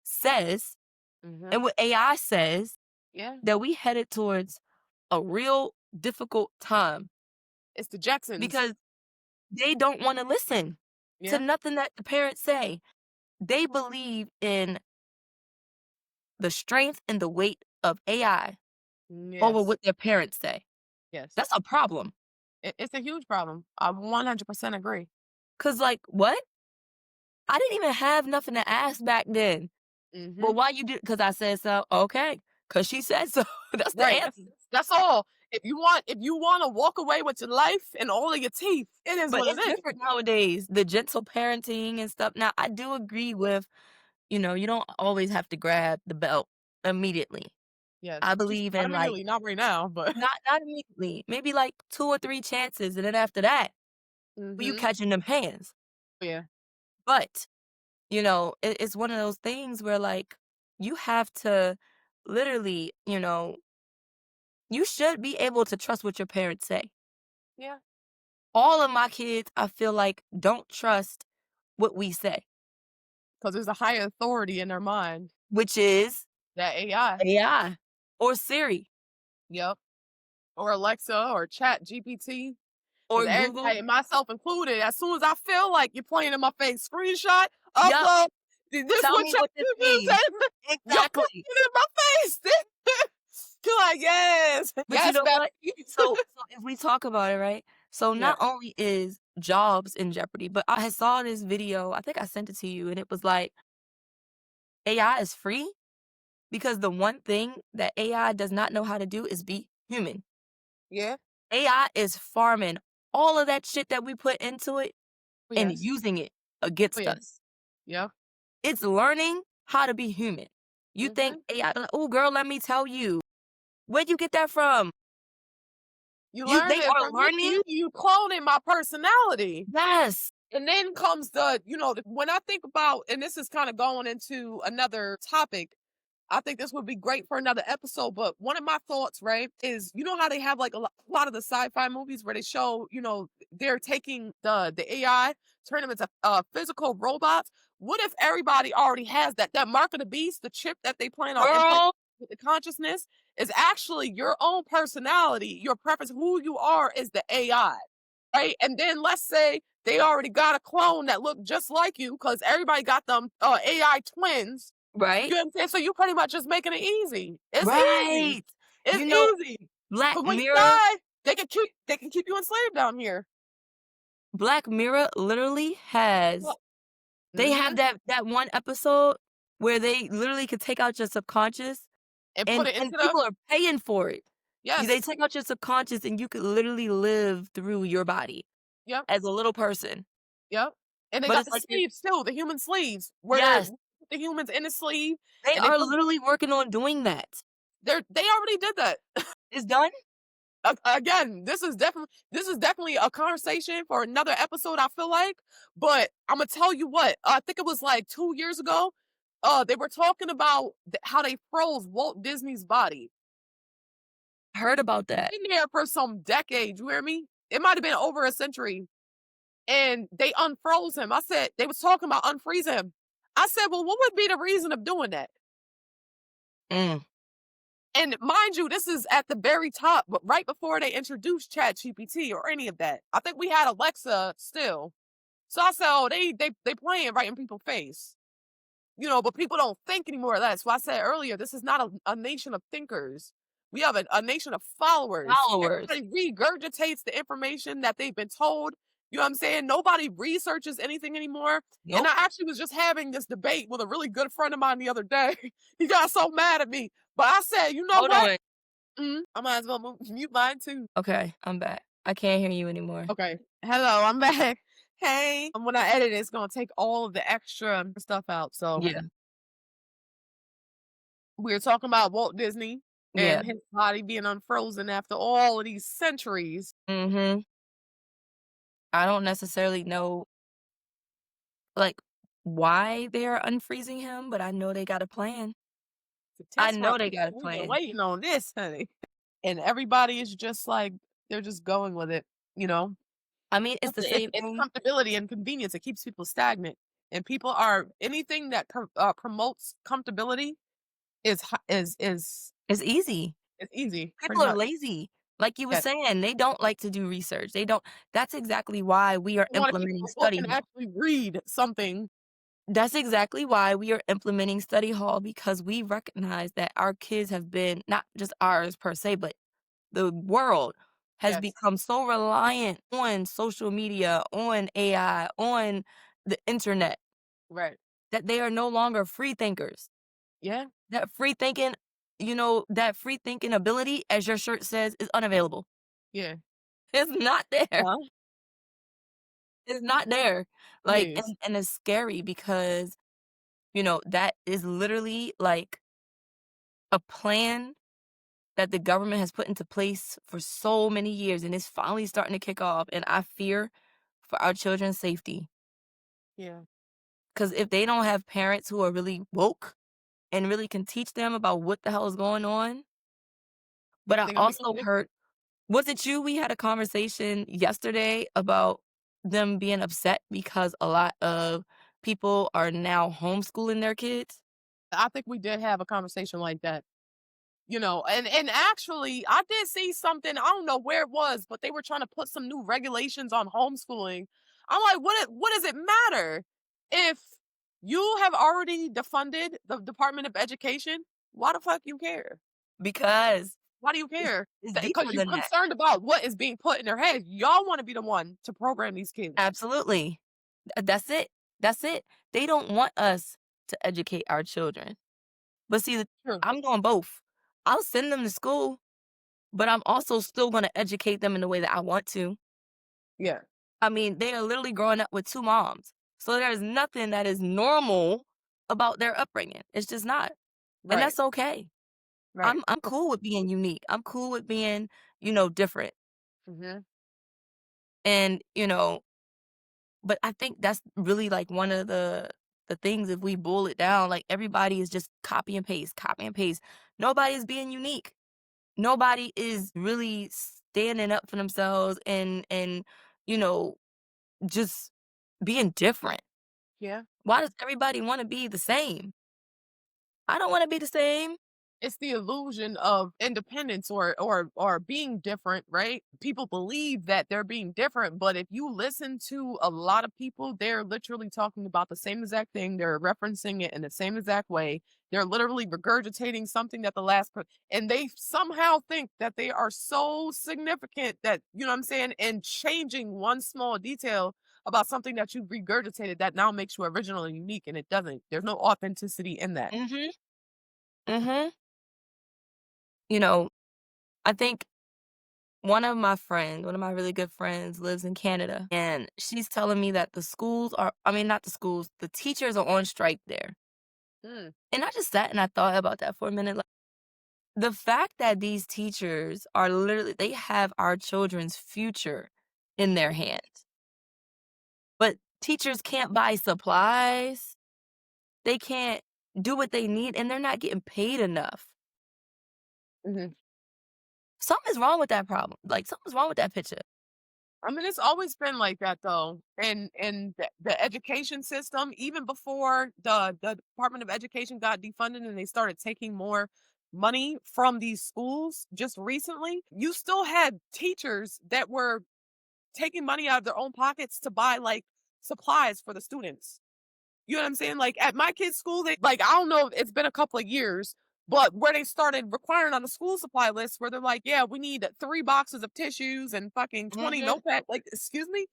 says Hmm. and what AI says Yeah. that we headed towards a real difficult time It's the Jetsons. because they don't want to listen to Yeah. nothing that the parents say. They believe in the strength and the weight of AI over Yes. what their parents say. Yes. That's a problem. It's a huge problem. I 100% agree. 'Cause, like, what? I didn't even have nothing to ask back then. Hmm. Well, why you did? Cause I said so. Okay, cause she said so. That's the Right. answer. That's all. If you want to walk away with your life and all of your teeth, it is But what it it's is. different nowadays, the gentle parenting and stuff. Now, I do agree with, you don't always have to grab the belt immediately. Yes. I Just believe not in, like, immediately, not right now, but not immediately, maybe, like, 2 or 3 chances, and then after that, you hmm. catching them hands. Yeah. But it's one of those things where, like, you have to literally, you should be able to trust what your parents say. Yeah. All of my kids, I feel like, don't trust what we say, Because there's a higher authority in their mind. which is That AI. AI or Siri Yep. Or Alexa or Chat GPT. Because or Google. everybody, myself included, as soon as I feel like you're playing in my face, screenshot, Yep. upload. This Tell what me Chat what this GPT means. said. You're Exactly. playing in my face. You're like, yes, But you yes, know what? baby. So if we talk about it, right? So Yeah. not only is jobs in jeopardy, but I had saw this video, I think I sent it to you, and it was like, AI is free because the one thing that AI does not know how to do is be human. Yeah. AI is farming all of that shit that we put into it Oh, and yes. using it Oh, against yes. us. Yeah. It's learning how to be human. You think Mhm. AI, like, oh girl, let me tell you. Where'd you get that from? You They learned it are from me, learning. you cloning my personality. Yes. And then comes when I think about, and this is kind of going into another topic, I think this would be great for another episode. But one of my thoughts, right, is how they have like a lot of the sci-fi movies where they show, they're taking the AI, turn them into physical robots. What if everybody already has that mark of the beast, the chip that they plan on implanting Girl. with the consciousness is actually your own personality, your preference, who you are is the AI, right? And then let's say they already got a clone that looked just like you because everybody got them AI twins. You Right? know what I'm saying? So you pretty much just making it easy. It's easy. Right. It's You know, easy. Black Cause when you Mirror, die, they can keep you enslaved down here. Black Mirror literally has they have Mm-hmm. that one episode where they literally could take out your subconscious And put and it into the people are paying for it. They yes. take out your subconscious and you could literally live through your body Yep. as a little person. Yep. And they But got it's the like you're sleeves too, the human sleeves, where they yes, put the humans in the sleeve they and they are put literally working on doing that. they already did that. It's done? Again, this is definitely a conversation for another episode, I feel like. But I'm gonna tell you what, I think it was like 2 years ago. They were talking about how they froze Walt Disney's body. Heard about He's that. been there for some decades. You hear me? It might have been over a century, and they unfroze him. I said they was talking about unfreeze him. I said, well, what would be the reason of doing that? Mm. And mind you, this is at the very top, but right before they introduced ChatGPT or any of that. I think we had Alexa still. So I said, oh, they playing right in people's face. But people don't think anymore. That's why I said earlier, this is not a nation of thinkers. We have a nation of followers. Followers. Everybody regurgitates the information that they've been told. You know what I'm saying? Nobody researches anything anymore. And Nope. I actually was just having this debate with a really good friend of mine the other day. He got so mad at me. But I said, you know Hold what? on. I might as well mute mine too. Okay, I'm back. I can't hear you anymore. Okay. Hello, I'm back. Hey. When I edit it, it's gonna take all of the extra stuff out. So Yeah. we were talking about Walt Disney Yeah. and his body being unfrozen after all of these centuries Mhm. I don't necessarily know, like, why they're unfreezing him, but I know they got a plan. to I test my know they got a people. We've been plan. waiting on this, honey. And everybody is just like they're just going with it, you know. I mean, it's the It's same it's thing. comfortability and convenience. It keeps people stagnant, and people are anything that promotes comfortability is It's easy. it's easy, pretty People are much. lazy. Like you were Yes. saying, they don't like to do research. They don't That's exactly why we are I want to pick implementing up a book study and hall. actually read something. That's exactly why we are implementing study hall because we recognize that our kids have been not just ours per se, but the world has Yes. become so reliant on social media, on AI, on the internet Right. that they are no longer free thinkers. Yeah. That free thinking, that free thinking ability, as your shirt says, is unavailable. Yeah. It's not there. Huh? It's not there. Like, Yes. and it's scary because, that is literally like a plan that the government has put into place for so many years and it's finally starting to kick off. And I fear for our children's safety. Yeah. Because if they don't have parents who are really woke and really can teach them about what the hell is going on. But I They're gonna be also addicted. heard, was it you? We had a conversation yesterday about them being upset because a lot of people are now homeschooling their kids. I think we did have a conversation like that. And actually I did see something, I don't know where it was, but they were trying to put some new regulations on homeschooling. I'm like, what does it matter if you have already defunded the Department of Education? Why the fuck you care? Because Why do you It's care? it's Because deeper you're than that. concerned about what is being put in their head. Y'all wanna be the one to program these kids. Absolutely. That's it. That's it. They don't want us to educate our children. But see, True. I'm doing both. I'll send them to school, but I'm also still gonna educate them in the way that I want to. Yeah. I mean, they are literally growing up with 2 moms. So there's nothing that is normal about their upbringing. It's just not. And Right. that's okay. Right. I'm cool with being unique. I'm cool with being, different. Mhm. And, but I think that's really like one of the things if we boil it down, like everybody is just copy and paste, copy and paste. Nobody is being unique. Nobody is really standing up for themselves and you know, just being different. Yeah. Why does everybody want to be the same? I don't want to be the same. It's the illusion of independence or being different, right? People believe that they're being different, but if you listen to a lot of people, they're literally talking about the same exact thing. They're referencing it in the same exact way. They're literally regurgitating something that and they somehow think that they are so significant that, you know what I'm saying, and changing one small detail about something that you regurgitated that now makes you original and unique, and it doesn't. There's no authenticity in that. Mhm. Mhm. You know, I think one of my really good friends lives in Canada, and she's telling me that the schools are I mean, not the schools, the teachers are on strike there. Mm, And I just sat and I thought about that for a minute. Like, the fact that these teachers are literally they have our children's future in their hands. But teachers can't buy supplies. They can't do what they need and they're not getting paid enough. mhm. Something's wrong with that problem. Like something's wrong with that picture. I mean, it's always been like that though. And the education system, even before the Department of Education got defunded and they started taking more money from these schools just recently, you still had teachers that were taking money out of their own pockets to buy like supplies for the students. You know what I'm saying? Like at my kids' school, they like I don't know, it's been a couple of years, but where they started requiring on the school supply list where they're like, yeah, we need 3 boxes of tissues and fucking 20 Mhm. notepad. Like, excuse me?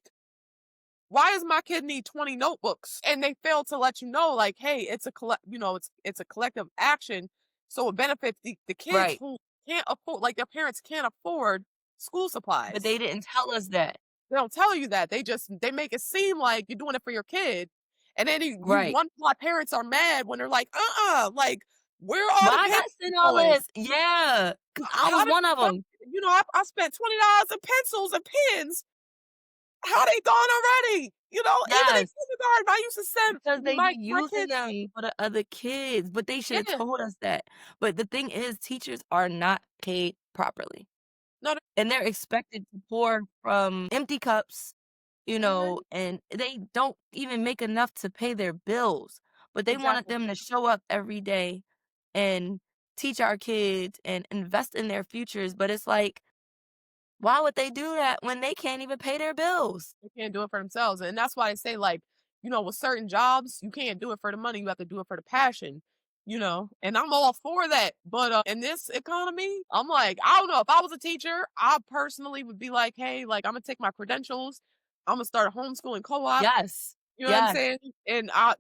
Why does my kid need 20 notebooks? And they fail to let you know, like, hey, it's a collective action. So it benefits the kids Right. who can't afford, like their parents can't afford school But supplies. they didn't tell us that. They don't tell you that. They make it seem like you're doing it for your kid. And then you Right. wonder why parents are mad when they're like, like, where are Why the I pennies gotta send all going? this? Yeah. Cause I How was did one of them. I spent $20 in pencils and pens. How they gone already? Even in Yes. kindergarten, I used to send Because they be my using kids. them for the other kids, but they should have Yeah, told us that. But the thing is, teachers are not paid properly. no, And they're expected to pour from empty cups, mhm, and they don't even make enough to pay their bills. But they wanted exactly. them to show up every day and teach our kids and invest in their futures. But it's like, why would they do that when they can't even pay their bills? They can't do it for themselves, and that's why I say, like, with certain jobs, you can't do it for the money, you have to do it for the passion, and I'm all for that, but, in this economy, I'm like, I don't know, if I was a teacher, I personally would be like, "Hey, like, Imma take my credentials, Imma start a homeschooling co-op," Yes. you know what I'm Yes. saying? And I'll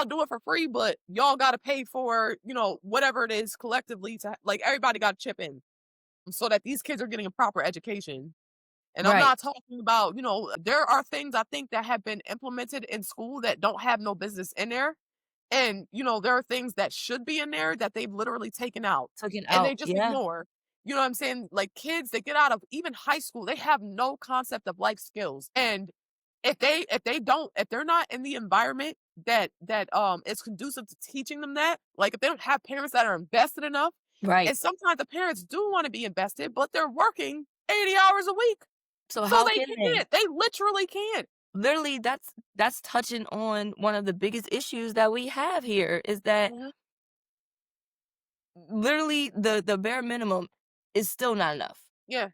do it for free, but y'all gotta pay for, whatever it is collectively to like, everybody gotta chip in so that these kids are getting a proper education. And I'm Right. not talking about, there are things I think that have been implemented in school that don't have no business in there. And, there are things that should be in there that they've literally taken out Took it and they out. just Yeah. ignore. You know what I'm saying? Like kids that get out of even high school, they have no concept of life skills. And if they're not in the environment that is conducive to teaching them that, like if they don't have parents that are invested enough, Right. and sometimes the parents do want to be invested, but they're working 80 hours a week. So So how they can they? can't. They literally can't. Literally, that's touching on one of the biggest issues that we have here is that Mhm. literally the bare minimum is still not enough. Yeah.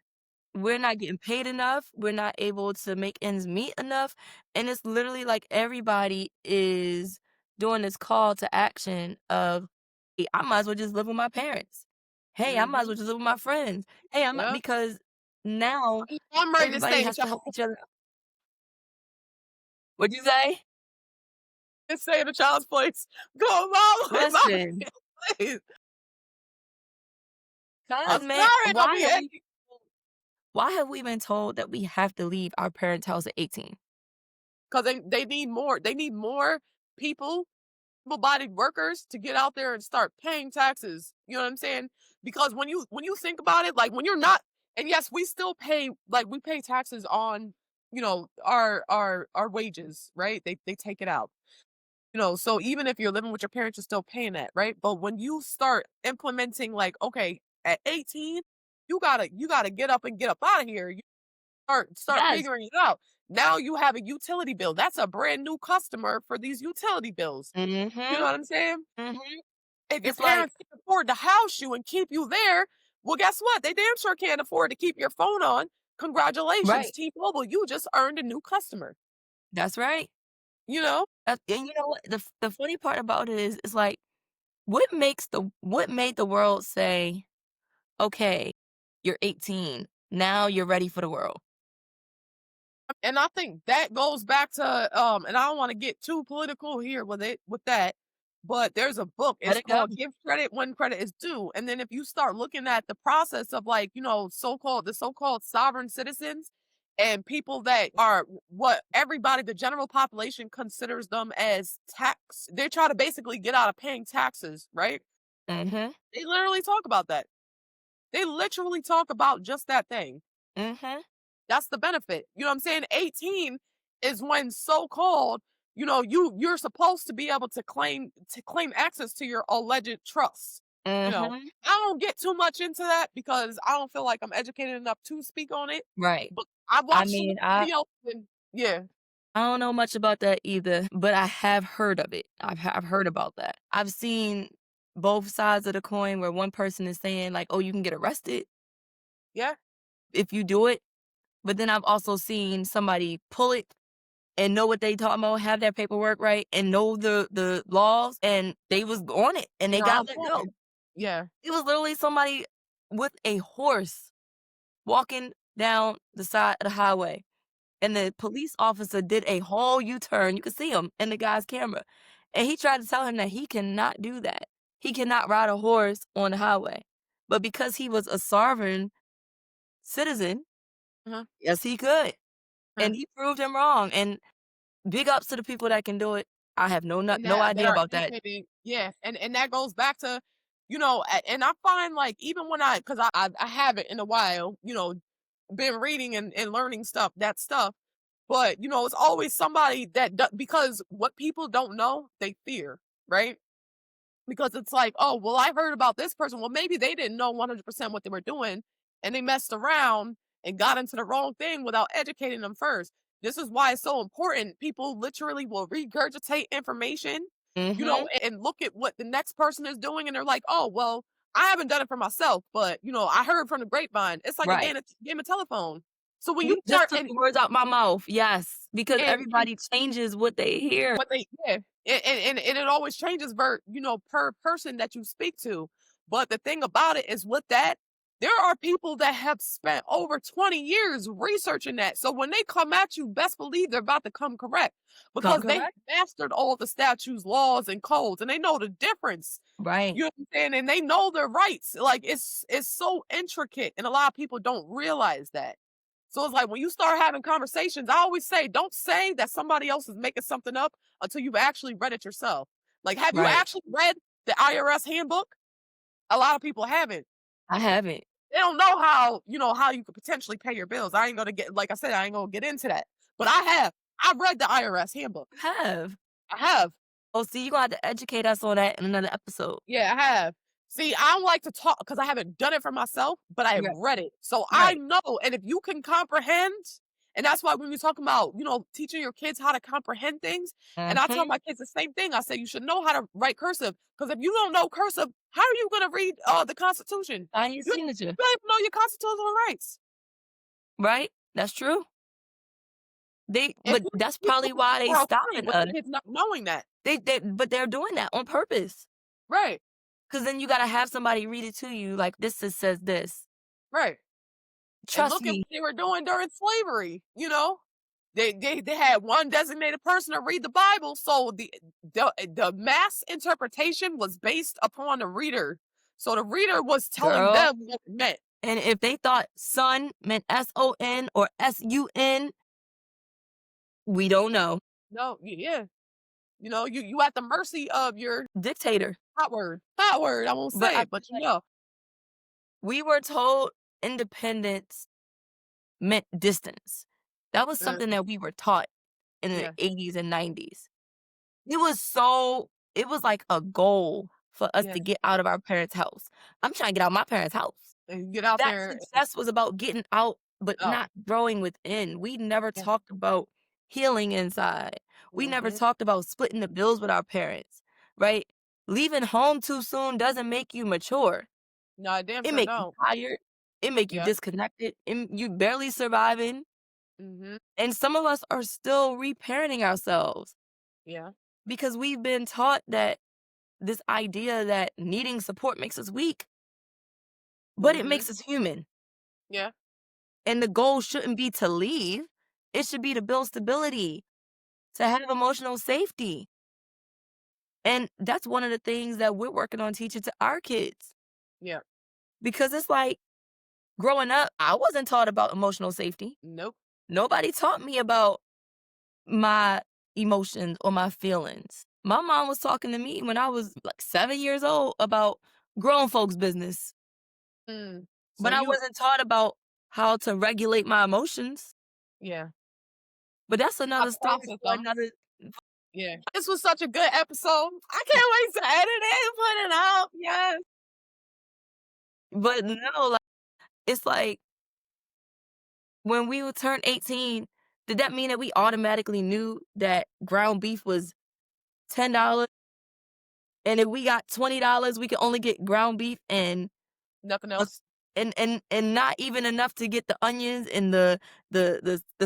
We're not getting paid enough. We're not able to make ends meet enough. And it's literally like everybody is doing this call to action of, "Hey, I might as well just live with my parents." Hey, I might as Mhm. well just live with my friends. Hey, I'm Yeah. because now I'm ready to everybody stay in has to child help each other. What'd you say? stay in a child's place. Go mom with my Listen, place. 'cause I'm man, sorry, I'll be why have we been told that we have to leave our parents' house at 18? because they need more people, able-bodied workers to get out there and start paying taxes. You know what I'm saying? Because when you think about it, like when you're not, and yes, we still pay, like we pay taxes on, our wages, right? They take it out. So even if you're living with your parents, you're still paying that, right? But when you start implementing, like, okay, at 18, you gotta get up and get up out of here. You start Yes. figuring it out. Now you have a utility bill. That's a brand new customer for these utility bills. You know Mhm. what I'm saying? Mhm. If your It's like parents can afford to house you and keep you there, well, guess what? They damn sure can't afford to keep your phone on. Congratulations, right. T-Mobile, you just earned a new customer. That's right. You know? And you know what? The funny part about it is like, what made the world say, "Okay, you're 18. Now you're ready for the world." And I think that goes back to and I don't want to get too political here with that, but there's a book. Let It's it go. called Give Credit When Credit Is Due. And then if you start looking at the process of, like, so-called sovereign citizens and people that are what everybody, the general population considers them as tax, they try to basically get out of paying taxes, right? Mhm. They literally talk about that. They literally talk about just that thing. Mhm. That's the benefit. You know what I'm saying? 18 is when so-called, you're supposed to be able to claim access to your alleged trust. You know, Mhm. I don't get too much into that because I don't feel like I'm educated enough to speak on it. Right. But I I watched enough mean, I videos and yeah, I don't know much about that either, but I have heard of it. I've heard about that. I've seen both sides of the coin where one person is saying like, "Oh, you can get arrested yeah, if you do it." But then I've also seen somebody pull it and know what they talking about, have their paperwork right, and know the laws, and they was on it, and and they they're got on let point. go. Yeah. It was literally somebody with a horse walking down the side of the highway, and the police officer did a whole U-turn. You could see him in the guy's camera, and he tried to tell him that he cannot do that. He cannot ride a horse on the highway, but because he was a sovereign citizen, Uh-huh. yes, he could, Uh-huh. and he proved him wrong, and big ups to the people that can do it. I have And no that idea are about that. educated, yeah, and that goes back to, and I find, like, even when because I haven't in a while, been reading and learning stuff, but it's always somebody because what people don't know, they fear, right? Because it's like, oh, well, I heard about this person. Well, maybe they didn't know 100% what they were doing and they messed around and got into the wrong thing without educating them first. This is why it's so important. People literally will regurgitate information, Mhm. and look at what the next person is doing. And they're like, oh, well, I haven't done it for myself, but, I heard from the grapevine. It's like a Right. game of telephone. So when you You just start, took the words out my mouth. Yes, because and everybody changes what they hear. what they yeah, and it always changes per person that you speak to. But the thing about it is with that, there are people that have spent over 20 years researching that. So when they come at you, best believe they're about to come correct Come because they correct? mastered all the statutes, laws, and codes, and they know the difference. Right. You know what I'm saying? And they know their rights. Like it's so intricate, and a lot of people don't realize that. So it's like when you start having conversations, I always say, don't say that somebody else is making something up until you've actually read it yourself. Like, have you Right. actually read the IRS handbook? A lot of people haven't. I haven't. They don't know how you could potentially pay your bills. I ain't gonna get, like I said, I ain't gonna get into that. But I have. I've read the IRS handbook. Have. I have. Oh, see, you gonna have to educate us on that in another episode. Yeah, I have. See, I don't like to talk because I haven't done it for myself, but I have Right. read it. So I Right. know. And if you can comprehend, and that's why when we talk about, teaching your kids how to comprehend things, and I tell Mhm. my kids the same thing. I say you should know how to write cursive because if you don't know cursive, how are you going to read the Constitution? Sign your You signature. don't even know your constitutional rights. Right? That's true. And But that's probably why they are free stopping with the us. kids not knowing that. But they're doing that on purpose. Right. 'Cause then you gotta have somebody read it to you, like, says this. Right. And Trust look at me, what they were doing during slavery, you know? They had one designated person to read the Bible, so the mass interpretation was based upon the reader. So the reader was telling girl, them what it meant. and if they thought son meant SON or SUN, we don't know. No, yeah. You at the mercy of your Dictator. hot word. I won't But say I it, but feel like we were told independence meant distance. That was uh, something that we were taught in the yeah, 80s and 90s. It was like a goal for us yeah. to get out of our parents' house. I'm trying to get out my parents' house. And get out That there. success was about getting out, but Oh, not growing within. We never yeah. talked about healing inside. We never Hmm. talked about splitting the bills with our parents, right? Leaving home too soon doesn't make you mature. No, I damn It sure make you don't. tired. It make you Yeah. disconnected, and you barely surviving. Hmm. And some of us are still reparenting ourselves Yeah. because we've been taught that this idea that needing support makes us weak, but it Hmm. makes us human. Yeah. And the goal shouldn't be to leave. It should be to build stability, to have emotional safety. And that's one of the things that we're working on teaching to our kids. Yeah. Because it's like growing up, I wasn't taught about emotional safety. Nope. Nobody taught me about my emotions or my feelings. My mom was talking to me when I was like 7 years old about grown folks' business, Mm. So but I you, wasn't taught about how to regulate my emotions. yeah, But that's I another story process for them. another. Yeah. This was such a good episode. I can't wait to edit it and put it out. Yes. But no, like, it's like when we would turn 18, did that mean that we automatically knew that ground beef was $10? And if we got $20, we could only get ground beef and Nothing a else. and not even enough to get the onions and the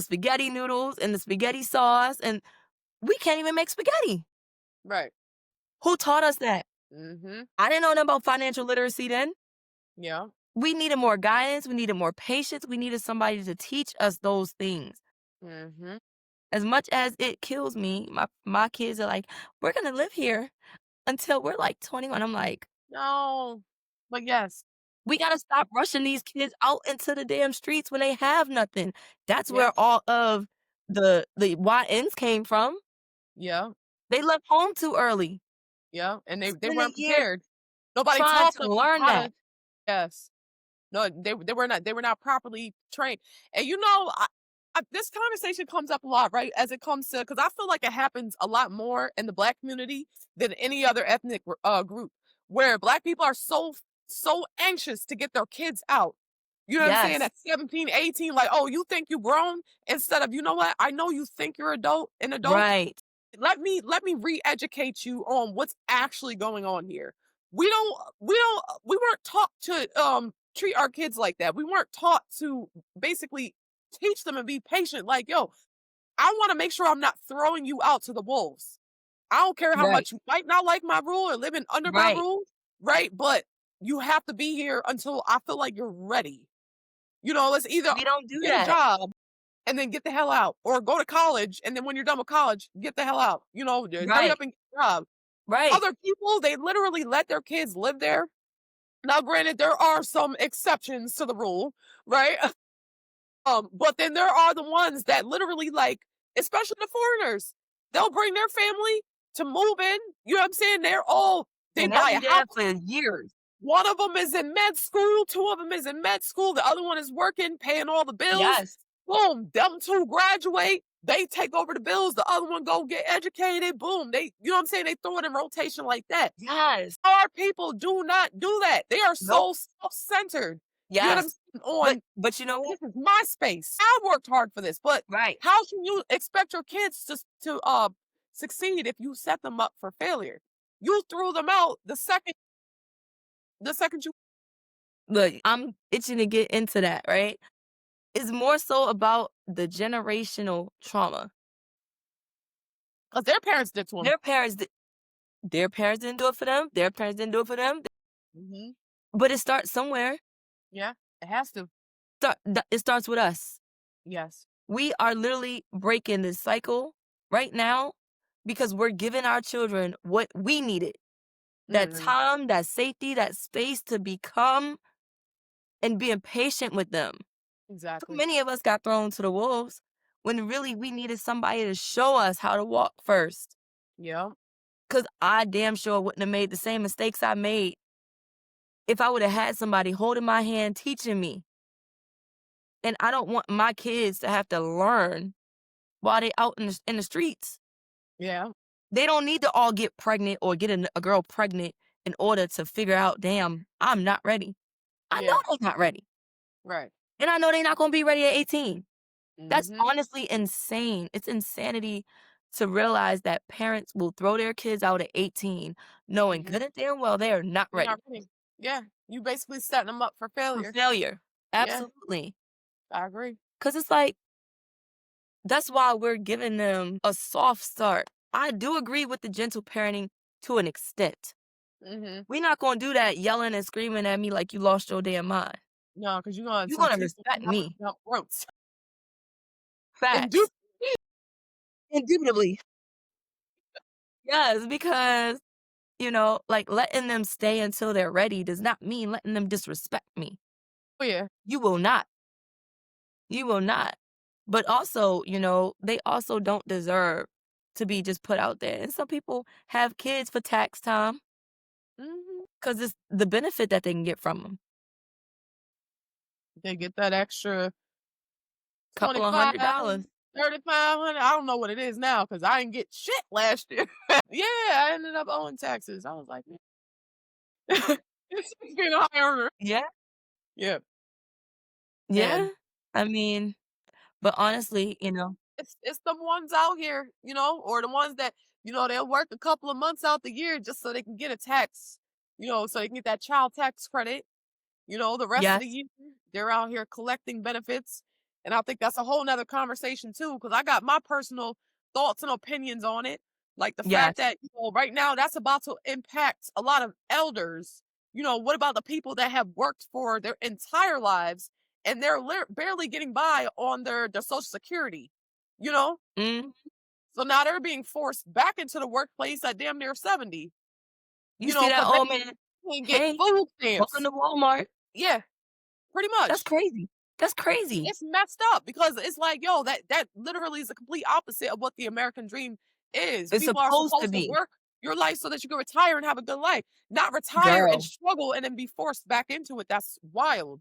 spaghetti noodles and the spaghetti sauce, and we can't even make spaghetti. Right. Who taught us that? Hmm. I didn't know nothing about financial literacy then. Yeah. We needed more guidance, we needed more patience, we needed somebody to teach us those things. Hmm. As much as it kills me, my kids are like, "We're gonna live here until we're, like, 21." I'm like, No. But yes. "We gotta stop rushing these kids out into the damn streets when they have nothing." That's Yeah. where all of the YNs came from. Yeah. They left home too early. Yeah. And they Spending weren't years prepared. Nobody trying taught to them learn how that. to. Yes. No, they were not properly trained. And this conversation comes up a lot, right? As it comes to, because I feel like it happens a lot more in the Black community than any other ethnic group, where Black people are so anxious to get their kids out. You know what I'm saying? Yes. At 17, 18, like, oh, you think you grown, instead of, you know what? I know you think you're an adult. Right. Let me re-educate you on what's actually going on here. We weren't taught to treat our kids like that. We weren't taught to basically teach them and be patient. Like, yo, I want to make sure I'm not throwing you out to the wolves. I don't care how Right. much you might not like my rule or living under my Right. rule, right? But you have to be here until I feel like you're ready. Let's either We don't do get a that. job and then get the hell out, or go to college, and then when you're done with college, get the hell out. Hurry Right. up and get a job. Right. Other people, they literally let their kids live there. Now, granted, there are some exceptions to the rule, right? But then there are the ones that literally, like, especially the foreigners, they'll bring their family to move in. You know what I'm saying? They And they'll buy be a house. there for years. One of them is in med school, two of them is in med school, the other one is working, paying all the bills. Yes. Boom, them two graduate, they take over the bills, the other one go get educated. Boom, you know what I'm saying? They throw it in rotation like that. Yes. Our people do not do that. They are Nope. so self-centered. You know what I'm Yes. saying? But you know what? This is my space. I worked hard for this, but Right. how can you expect your kids to succeed if you set them up for failure? You threw them out the second you, Look, I'm itching to get into that, right? It's more so about the generational trauma. because their parents did to them. Their parents di their parents didn't do it for them, their parents didn't do it for them. Mhm. But it starts somewhere. Yeah. It has to. It starts with us. Yes. We are literally breaking this cycle right now because we're giving our children what we needed. That Mhm. time, that safety, that space to become and being patient with them. So Exactly. many of us got thrown to the wolves when really we needed somebody to show us how to walk first. Yeah. Cause I damn sure wouldn't have made the same mistakes I made if I would have had somebody holding my hand teaching me. And I don't want my kids to have to learn while they out in the streets. Yeah. They don't need to all get pregnant or get a girl pregnant in order to figure out, damn, I'm not ready. I know Yeah. they're not ready. Right. And I know they're not gonna be ready at 18. That's Mhm. honestly insane. It's insanity to realize that parents will throw their kids out at 18 knowing Mhm. good and damn well they are not You're ready not ready. Yeah. You basically setting them up for for failure. failure. Yeah. Absolutely. I agree. Cause it's like, that's why we're giving them a soft start. I do agree with the gentle parenting to an extent. Mhm. We're not gonna do that yelling and screaming at me like you lost your damn mind. No, because you're gonna You're some gonna teach them respect how to me. jump ropes. And do Facts. Indubitably. Yes, because, like letting them stay until they're ready does not mean letting them disrespect me. oh, yeah. You will not. You will not. But also, they also don't deserve to be just put out there. And some people have kids for tax time Mhm. because it's the benefit that they can get from them. They get that extra Couple of 25, $100. 3,500. I don't know what it is now because I didn't get shit last year. Yeah, I ended up owing taxes. I was like, "Man." It's being a high earner. Yeah. Yeah, Yeah. and I mean, but honestly, it's the ones out here, or the ones that, they'll work a couple of months out the year just so they can get a tax, so they can get that child tax credit. The rest of the yes, year, they're out here collecting benefits. And I think that's a whole nother conversation too, because I got my personal thoughts and opinions on it. Like the fact yes. that, right now that's about to impact a lot of elders. What about the people that have worked for their entire lives and they're barely getting by on their social security, you know? Mm. So now they're being forced back into the workplace at damn near 70, You see that because old man? they can't get Hey, food welcome stamps. to Walmart. Yeah, pretty That's much. crazy. That's crazy. It's messed up because it's like, yo, that literally is the complete opposite of what the American dream is. It's People are supposed to supposed to be. work your life so that you can retire and have a good life, not retire and Girl. struggle and then be forced back into it. That's wild.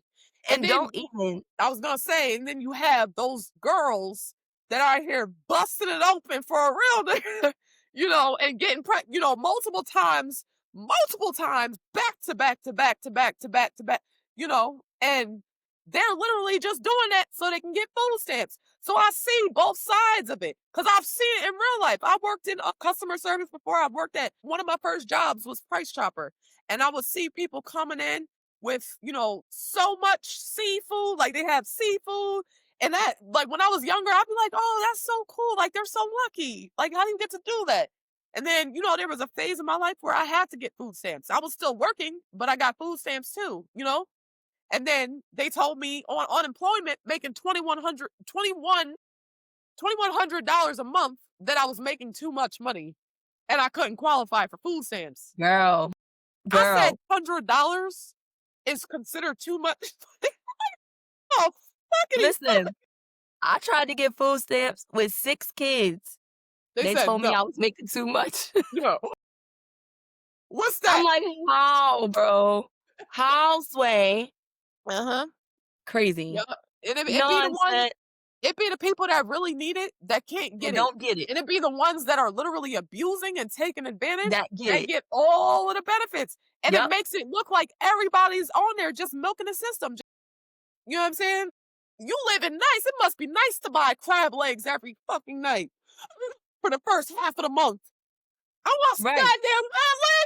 And And don't then even I was gonna say, and then you have those girls that are here busting it open for a real nigga, and getting multiple times, back to back to back to back to back to back, and they're literally just doing that so they can get food stamps. So I see both sides of it because I've seen it in real life. I worked in customer service before. I worked at one of my first jobs was Price Chopper, and I would see people coming in with, so much seafood, like they have seafood. And that, like when I was younger, I'd be like, oh, that's so cool. Like they're so lucky. Like I didn't get to do that. And then, there was a phase in my life where I had to get food stamps. I was still working, but I got food stamps too. And then they told me on unemployment making $2,100 a month that I was making too much money and I couldn't qualify for food stamps. girl, I said girl. $100 is considered too much. Oh, fuckity fuck. Listen, I tried to get food stamps with 6 kids. They They said told me no, I was making too much. no. What's I'm that? like, "How, bro? How, Sway?" Uh-huh. Crazy. Yeah. And it be the ones, Nonsense. it be the people that really need it that can't They get it. don't get it. And it be the ones that are literally abusing and taking advantage That get that it. get all of the benefits. And it Yep. makes it look like everybody's on there just milking the system. You know what I'm saying? You living nice. It must be nice to buy crab legs every fucking night for the first half of the month. I want some Right. goddamn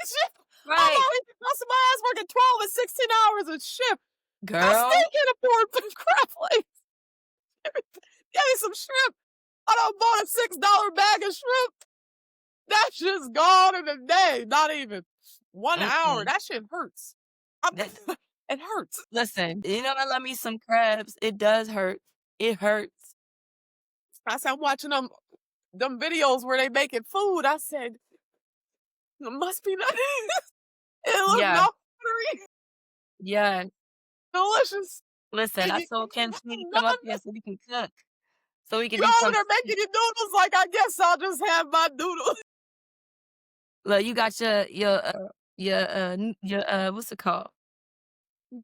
shit. I'm Right. out here busting my ass working 12 and 16 hours a shift. I still Girl. can't afford the crab legs. Give me some shrimp. I done bought a $6 bag of shrimp. That shit's gone in a day. Not even 1 hour. Mm-mm. That shit hurts. I'm That it hurts. listen, I love me some crabs. It does hurt. It hurts. I said, I'm watching them videos where they making food. I said, it must be nice. It looks Yeah, mouth watering, yeah. delicious. Listen, And I you, told Kim she need to come up none, here so we can cook, so we can you do over some there steak. making your noodles like I guess I'll just have my noodles. Look, you got your what's it called?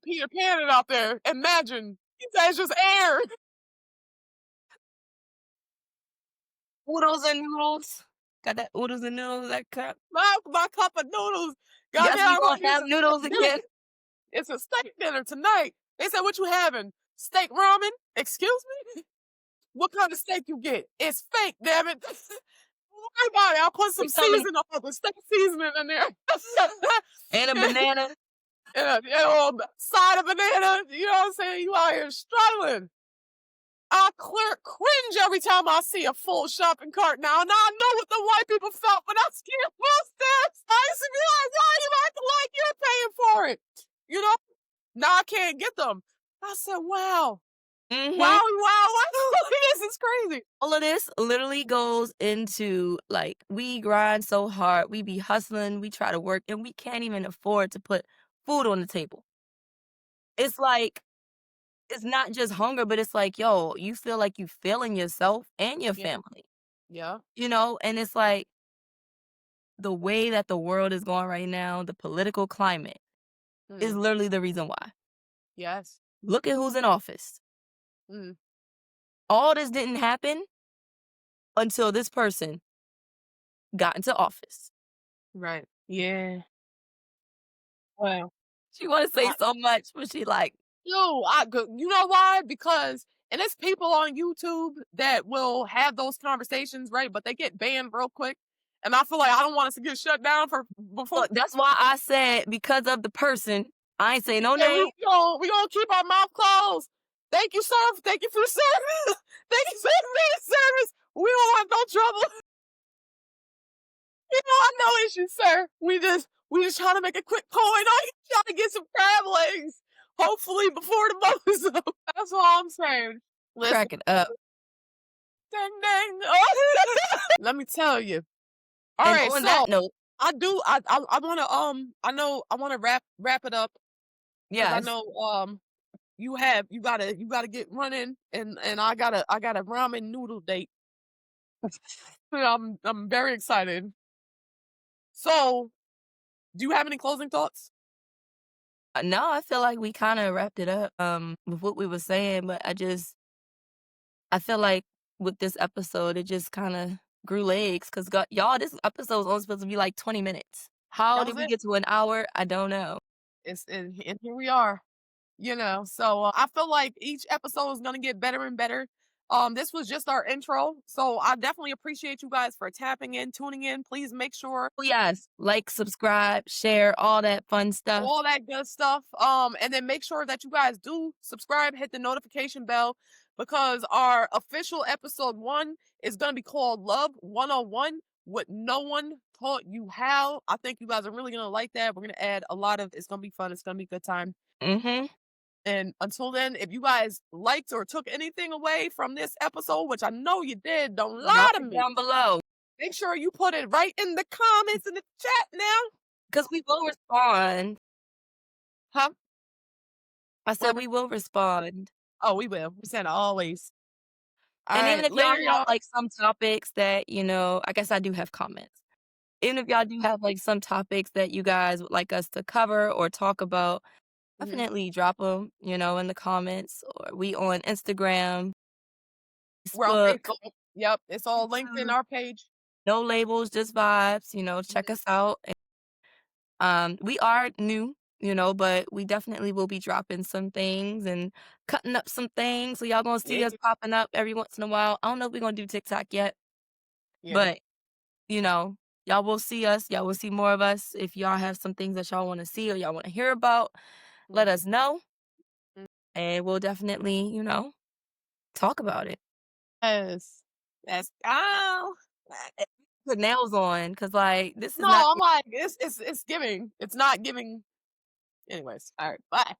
Peter Pan out there. Imagine. He says just air. Oodles and noodles. Got that oodles and noodles, that cup. My cup of noodles. Guess we Goddamn, gonna it's have noodles again. it's a steak dinner tonight. They said, what you having? Steak ramen? Excuse me? What kind of steak you get? It's fake, damn it. Don't worry about it. I'll put We some coming seasoning on the steak seasoning in there. and a banana. And a side of banana. You know what I'm saying? You out here struggling. I cringe every time I see a full shopping cart now. Now I know what the white people felt, but I scared footsteps. I used to be like, why you acting like you're paying for it? You know? Now I can't get them. I said, wow. Mhm. Wow, wow, wow. This is crazy. All of this literally goes into, like, we grind so hard, we be hustling, we try to work, and we can't even afford to put food on the table. It's like it's not just hunger, but it's like, yo, you feel like you failing yourself and your Yeah. family, Yeah. and it's like the way that the world is going right now, the political climate is Mm. literally the reason why. Yes. Look at who's in office. Mm. All this didn't happen until this person got into office. Right. Yeah. Well, She want to say I, so much, but she like, you know why? Because and it's people on YouTube that will have those conversations, right? But they get banned real quick. And I feel like I don't want us to get shut down for before. look, that's why I said because of the person. I ain't say no And name. we gonna keep our mouth closed. Thank you, sir. Thank you for the service. Thank you for the service. We don't want no trouble. You know, I no issues, sir. We just trying to make a quick coin. I trying to get some crab legs. Hopefully before the boat is up. That's all I'm saying. Listen, Cracking up. dang dang. Oh. Let me tell you. All And right, on so that note, I do. I want to I know I want to wrap it up because I yes, know you gotta get running and I got a ramen noodle date. I'm very excited. So, do you have any closing thoughts? no, I feel like we kind of wrapped it up with what we were saying, but I feel like with this episode, it just kind of grew legs because y'all, this episode was only supposed to be like 20 minutes. How That did was we it. get to an hour? I don't know. It's and here we are. So I feel like each episode is gonna get better and better. This was just our intro, so I definitely appreciate you guys for tapping in, tuning in. Please make sure Oh, yes, like, subscribe, share, all that fun stuff. all that good stuff. And then make sure that you guys do subscribe, hit the notification bell, because our official episode 1 is gonna be called Love 101. What no one taught you how. I think you guys are really gonna like that. We're gonna add a lot of. It's gonna be fun. It's gonna be a good time. Mm-hmm. And until then, if you guys liked or took anything away from this episode, which I know you did, don't lie Drop to it me. down below Make sure you put it right in the comments in the chat now. because we will respond. Huh? I What said happened? we will respond. Oh, we will. We said always. All And even right. if y'all Later, have, y'all. like, some topics that, I guess I do have comments. Even if y'all do have, like, some topics that you guys would like us to cover or talk about, Mhm. definitely drop them, in the comments. Or we on Instagram, We're on Facebook, Facebook. Yep. It's all linked in YouTube. our page. No labels, just vibes. Check Mhm. us out. We are new, but we definitely will be dropping some things and cutting up some things. So y'all gonna see Yeah. us popping up every once in a while. I don't know if we're gonna do TikTok yet, Yeah. but y'all will see us. Y'all will see more of us. If y'all have some things that y'all want to see or y'all want to hear about, let Mhm. us know, Mhm. and we'll definitely, talk about it. Yes. That's oh. Put nails on, cause like this is not. No, I'm like it's giving. It's not giving. Anyways, all right, bye.